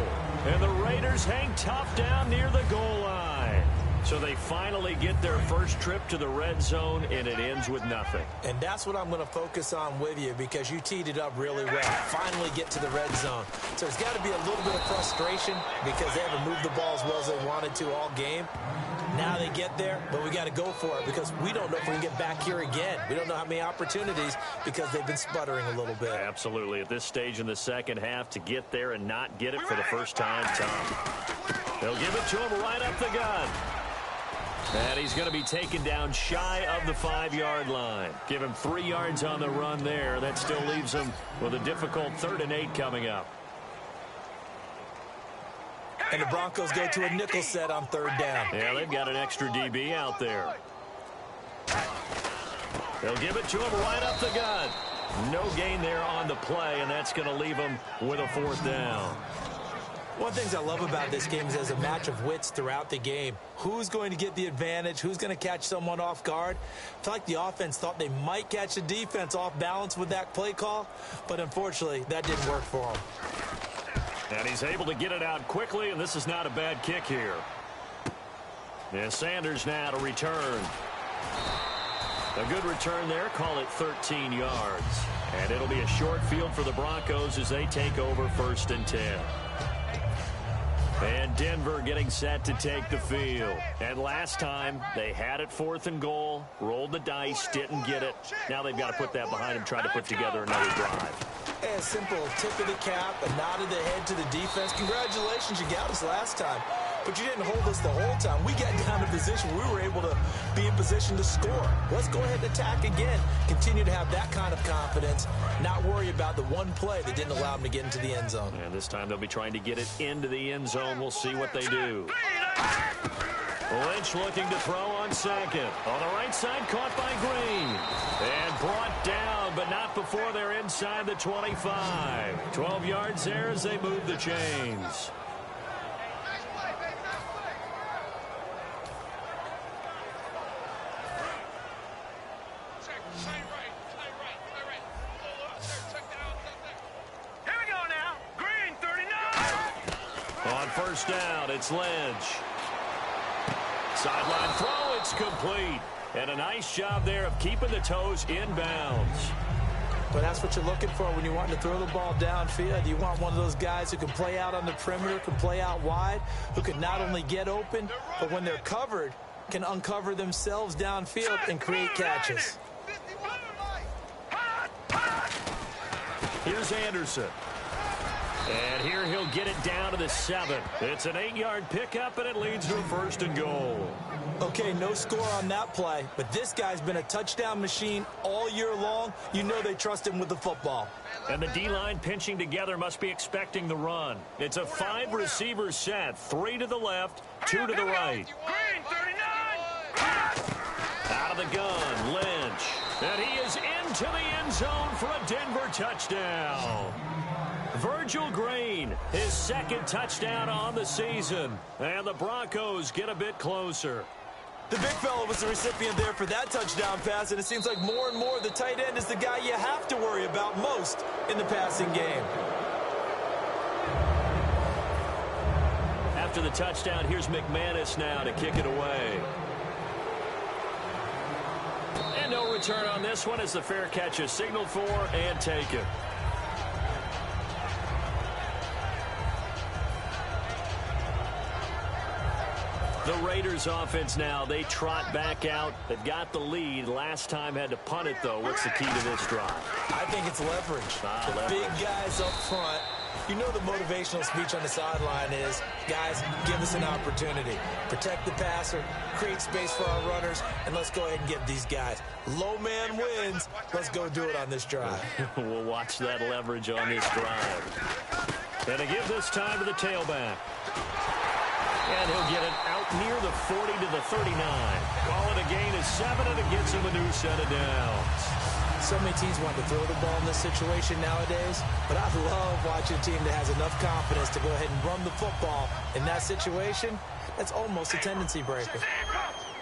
And the Raiders hang tough down near the goal line. So they finally get their first trip to the red zone, and it ends with nothing. And that's what I'm going to focus on with you because you teed it up really well. Finally get to the red zone. So there's got to be a little bit of frustration because they haven't moved the ball as well as they wanted to all game. Now they get there, but we got to go for it because we don't know if we can get back here again. We don't know how many opportunities because they've been sputtering a little bit. Absolutely. At this stage in the second half, to get there and not get it for the first time, tough. They'll give it to him right up the gut. And he's going to be taken down shy of the 5-yard line. Give him 3 yards on the run there. That still leaves him with a difficult 3rd and 8 coming up. And the Broncos go to a nickel set on 3rd down. Yeah, they've got an extra DB out there. They'll give it to him right up the gut. No gain there on the play, and that's going to leave him with a 4th down. One of the things I love about this game is there's a match of wits throughout the game. Who's going to get the advantage? Who's going to catch someone off guard? I feel like the offense thought they might catch the defense off balance with that play call, but unfortunately, that didn't work for them. And he's able to get it out quickly, and this is not a bad kick here. And Sanders now to return. A good return there. Call it 13 yards. And it'll be a short field for the Broncos as they take over 1st and 10. And Denver getting set to take the field. And last time, they had it 4th and goal, rolled the dice, didn't get it. Now they've got to put that behind them, try to put together another drive. A simple tip of the cap, a nod of the head to the defense. Congratulations, you got us last time. But you didn't hold us the whole time. We got down to position. We were able to be in position to score. Let's go ahead and attack again. Continue to have that kind of confidence. Not worry about the one play that didn't allow them to get into the end zone. And this time they'll be trying to get it into the end zone. We'll see what they do. Lynch looking to throw on 2nd. On the right side, caught by Green. And brought down, but not before they're inside the 25. 12 yards there as they move the chains. Here we go now. Green, 39. On 1st down, it's Lynch. Sideline throw, it's complete. And a nice job there of keeping the toes inbounds. But that's what you're looking for when you want to throw the ball downfield. You want one of those guys who can play out on the perimeter, can play out wide, who can not only get open, but when they're covered, can uncover themselves downfield and create catches. Here's Anderson. And here he'll get it down to the 7. It's an 8-yard pickup, and it leads to a 1st and goal. Okay, no score on that play, but this guy's been a touchdown machine all year long. You know they trust him with the football. And the D-line pinching together must be expecting the run. It's a 5-receiver set, 3 to the left, 2 to the right. Green, 39. Out of the gun, Lynch. And he is into the end zone for a Denver touchdown. Virgil Green, his 2nd touchdown on the season. And the Broncos get a bit closer. The big fella was the recipient there for that touchdown pass, and it seems like more and more the tight end is the guy you have to worry about most in the passing game. After the touchdown, here's McManus now to kick it away. And no return on this one as the fair catch is signaled for and taken. The Raiders offense now, they trot back out. They've got the lead. Last time had to punt it, though. What's the key to this drive? I think it's leverage. The big guys up front. You know the motivational speech on the sideline is, guys, give us an opportunity. Protect the passer, create space for our runners, and let's go ahead and give these guys. Low man wins. Let's go do it on this drive. We'll watch that leverage on this drive. And to give this time to the tailback. And he'll get it out near the 40 to the 39. Call it a gain of 7, and it gets him a new set of downs. So many teams want to throw the ball in this situation nowadays, but I love watching a team that has enough confidence to go ahead and run the football in that situation. That's almost a tendency breaker.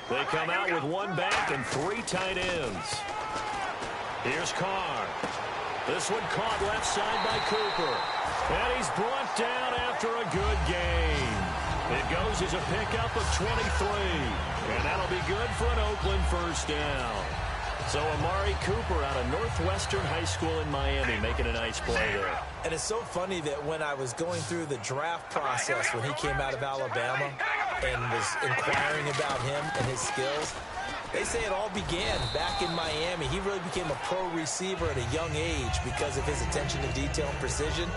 They come out with one back and 3 tight ends. Here's Carr. This one caught left side by Cooper. And he's brought down after a good game. It goes as a pickup of 23. And that'll be good for an Oakland first down. So Amari Cooper out of Northwestern High School in Miami making a nice play there. And it's so funny that when I was going through the draft process when he came out of Alabama and was inquiring about him and his skills, they say it all began back in Miami. He really became a pro receiver at a young age because of his attention to detail and precision.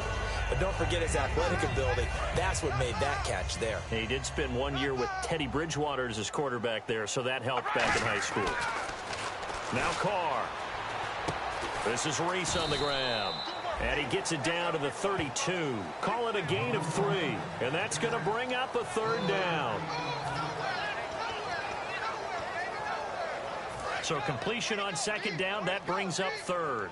But don't forget his athletic ability. That's what made that catch there. He did spend 1 year with Teddy Bridgewater as his quarterback there, so that helped back in high school. Now Carr. This is Reese on the ground. And he gets it down to the 32. Call it a gain of 3. And that's going to bring up a 3rd down. So completion on 2nd down, that brings up 3rd.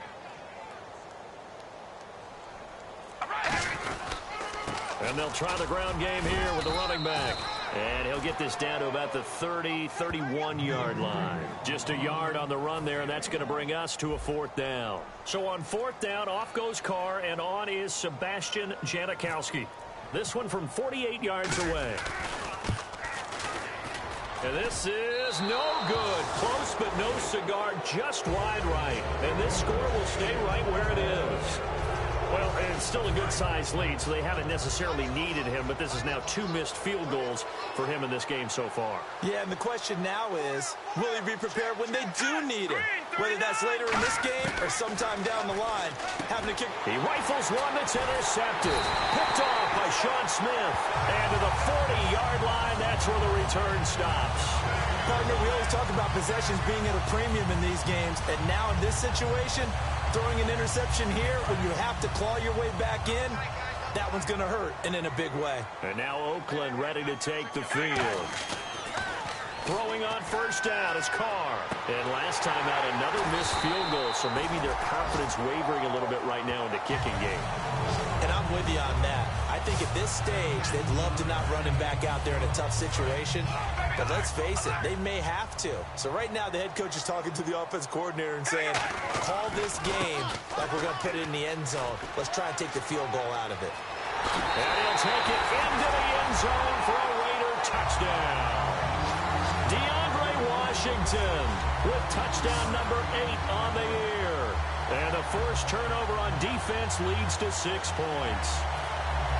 And they'll try the ground game here with the running back. And he'll get this down to about the 30, 31-yard line. Just a yard on the run there, and that's going to bring us to a 4th down. So on 4th down, off goes Carr, and on is Sebastian Janikowski. This one from 48 yards away. And this is no good. Close, but no cigar, just wide right. And this score will stay right where it is. Well, it's still a good-sized lead, so they haven't necessarily needed him, but this is now 2 missed field goals for him in this game so far. Yeah, and the question now is, will he be prepared when they do need him? Whether that's later in this game or sometime down the line, having to kick. He rifles one that's intercepted. Picked off by Sean Smith. And to the 40-yard line, that's where the return stops. Partner, we always talk about possessions being at a premium in these games, and now in this situation, throwing an interception here when you have to claw your way back in, that one's going to hurt, and in a big way. And now Oakland ready to take the field. Throwing on 1st down is Carr. And last time out, another missed field goal, so maybe their confidence wavering a little bit right now in the kicking game. And I'm with you on that. I think at this stage, they'd love to not run him back out there in a tough situation. But let's face it, they may have to. So right now, the head coach is talking to the offense coordinator and saying, call this game like we're going to put it in the end zone. Let's try and take the field goal out of it. And he'll take it into the end zone for a Raider touchdown. DeAndre Washington with touchdown number 8 on the year. And a forced turnover on defense leads to 6 points.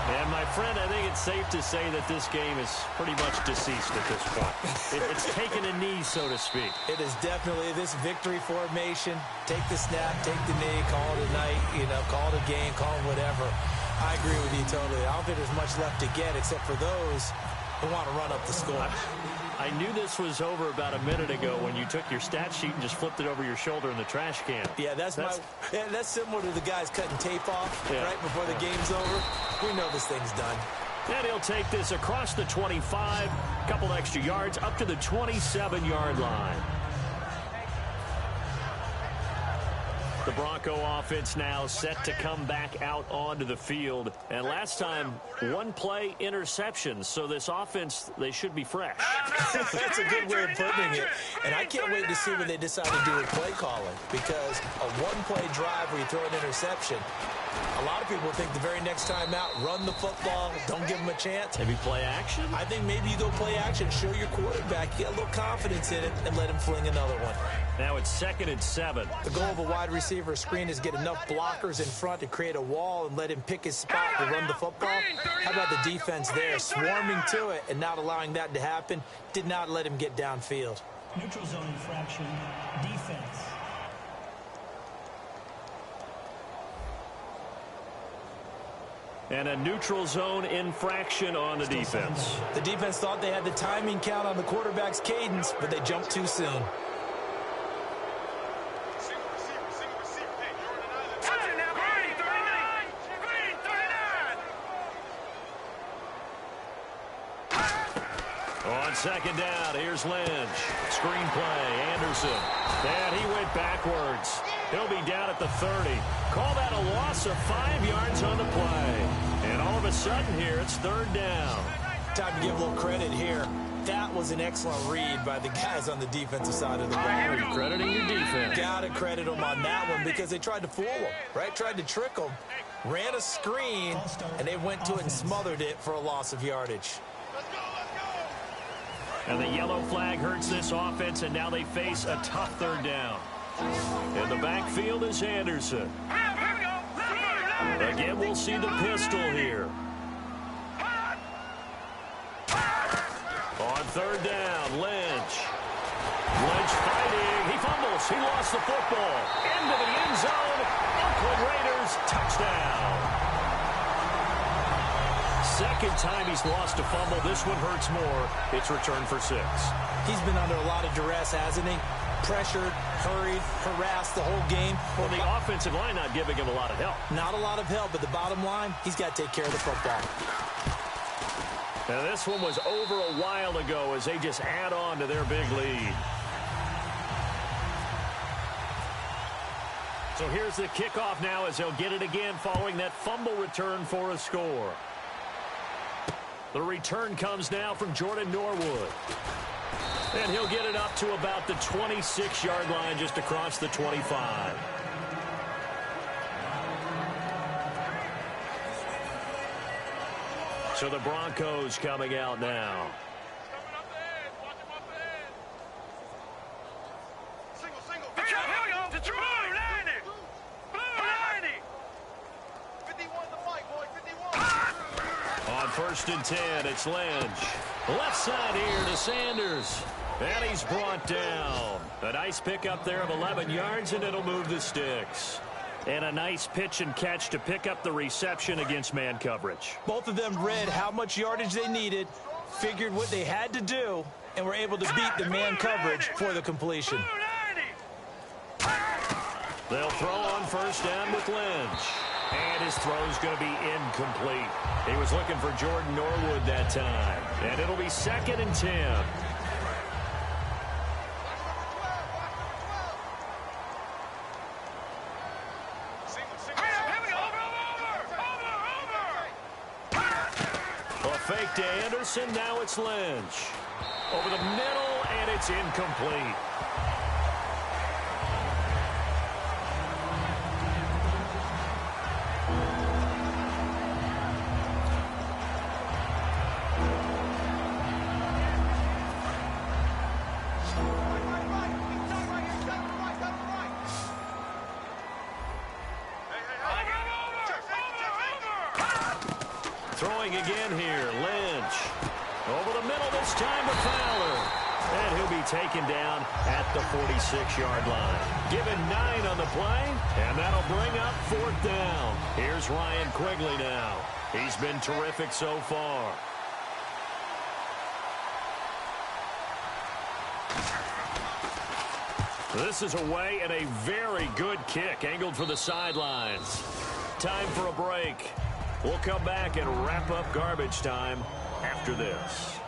And, my friend, I think it's safe to say that this game is pretty much deceased at this point. It's taken a knee, so to speak. It is definitely this victory formation. Take the snap, take the knee, call it a night, call it a game, call it whatever. I agree with you totally. I don't think there's much left to get except for those who want to run up the score. I knew this was over about a minute ago when you took your stat sheet and just flipped it over your shoulder in the trash can. Yeah, that's similar to the guys cutting tape off right before the game's over. We know this thing's done. And he'll take this across the 25, a couple extra yards, up to the 27-yard line. The Bronco offense now set to come back out onto the field. And last time, one play interception. So this offense, they should be fresh. That's a good way of putting it. And I can't wait to see what they decide to do with play calling. Because a one-play drive where you throw an interception, a lot of people think the very next time out, run the football, don't give them a chance. Maybe play action? I think maybe you go play action, show your quarterback, get a little confidence in it, and let him fling another one. Now it's 2nd and 7. The goal of a wide receiver screen is get enough blockers in front to create a wall and let him pick his spot to run the football. How about the defense there, swarming to it and not allowing that to happen? Did not let him get downfield. Neutral zone infraction, defense. And a neutral zone infraction on the defense. The defense thought they had the timing count on the quarterback's cadence, but they jumped too soon. On 2nd down, here's Lynch. Screen play, Anderson. And he went backwards. He'll be down at the 30. Call that a loss of 5 yards on the play. And all of a sudden here, it's 3rd down. Time to give a little credit here. That was an excellent read by the guys on the defensive side of the ball. You're crediting your defense. Gotta credit them on that one because they tried to fool them, right? Tried to trick them. Ran a screen, and they went to it and smothered it for a loss of yardage. And the yellow flag hurts this offense, and now they face a tough 3rd down. In the backfield is Anderson. Again, we'll see the pistol here. On 3rd down, Lynch. Lynch fighting. He fumbles. He lost the football. Into the end zone. Oakland Raiders touchdown. 2nd time he's lost a fumble. This one hurts more. It's returned for 6. He's been under a lot of duress, hasn't he? Pressured, hurried, harassed the whole game. Well, the offensive line not giving him a lot of help. Not a lot of help, but the bottom line, he's got to take care of the football. Now, this one was over a while ago as they just add on to their big lead. So here's the kickoff now as they'll get it again following that fumble return for a score. The return comes now from Jordan Norwood. And he'll get it up to about the 26-yard line just across the 25. So the Broncos coming out now. On 1st and 10, it's Lynch. Left side here to Sanders. And he's brought down. A nice pickup there of 11 yards, and it'll move the sticks. And a nice pitch and catch to pick up the reception against man coverage. Both of them read how much yardage they needed, figured what they had to do, and were able to beat the man coverage for the completion. They'll throw on 1st down with Lynch. And his throw's going to be incomplete. He was looking for Jordan Norwood that time. And it'll be 2nd and 10. A fake to Anderson. Now it's Lynch. Over the middle, and it's incomplete. Throwing again here, Lynch. Over the middle this time to Fowler. And he'll be taken down at the 46-yard line. Given 9 on the play, and that'll bring up 4th down. Here's Ryan Quigley now. He's been terrific so far. This is away and a very good kick angled for the sidelines. Time for a break. We'll come back and wrap up garbage time after this.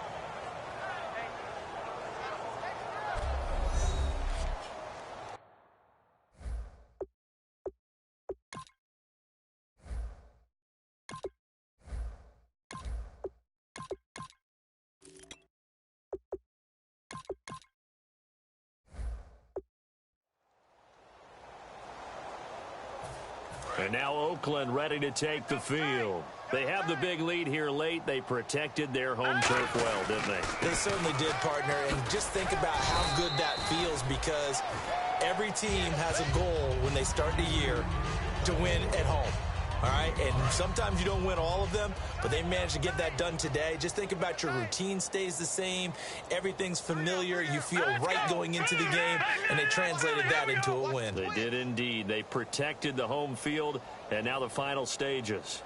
And now Oakland ready to take the field. They have the big lead here late. They protected their home turf well, didn't they? They certainly did, partner. And just think about how good that feels, because every team has a goal when they start the year to win at home. All right, and sometimes you don't win all of them, but they managed to get that done today. Just think about your routine stays the same. Everything's familiar. You feel right going into the game, and they translated that into a win. They did indeed. They protected the home field, and now the final stages.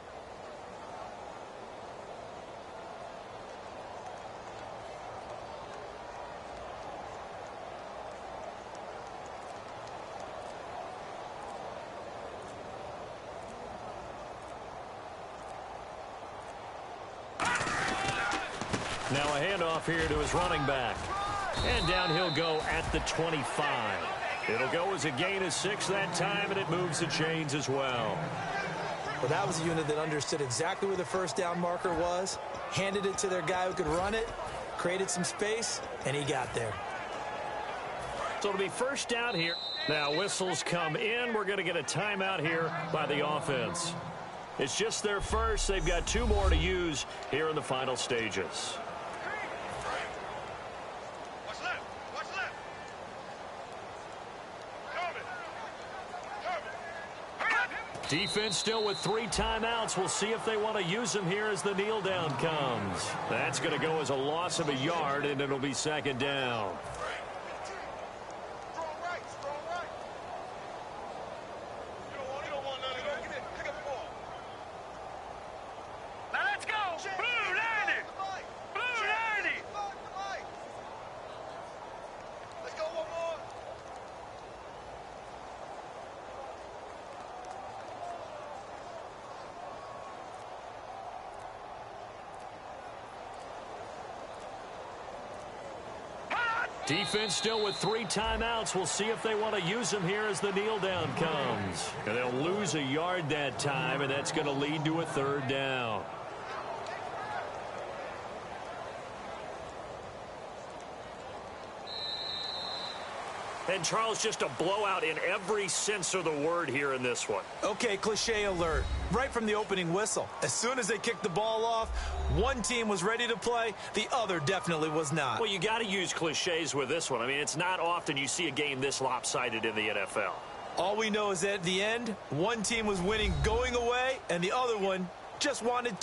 Now a handoff here to his running back. And down he'll go at the 25. It'll go as a gain of 6 that time, and it moves the chains as well. Well, that was a unit that understood exactly where the first down marker was, handed it to their guy who could run it, created some space, and he got there. So it'll be first down here. Now whistles come in. We're going to get a timeout here by the offense. It's just their first. They've got 2 more to use here in the final stages. Defense still with 3 timeouts. We'll see if they want to use them here as the kneel down comes. That's going to go as a loss of a yard, and it'll be second down. Defense still with 3 timeouts. We'll see if they want to use them here as the kneel down comes. And they'll lose a yard that time, and that's going to lead to a third down. And Charles, just a blowout in every sense of the word here in this one. Okay, cliche alert. Right from the opening whistle. As soon as they kicked the ball off, one team was ready to play, the other definitely was not. Well, you got to use cliches with this one. I mean, it's not often you see a game this lopsided in the NFL. All we know is that at the end, one team was winning going away, and the other one just wanted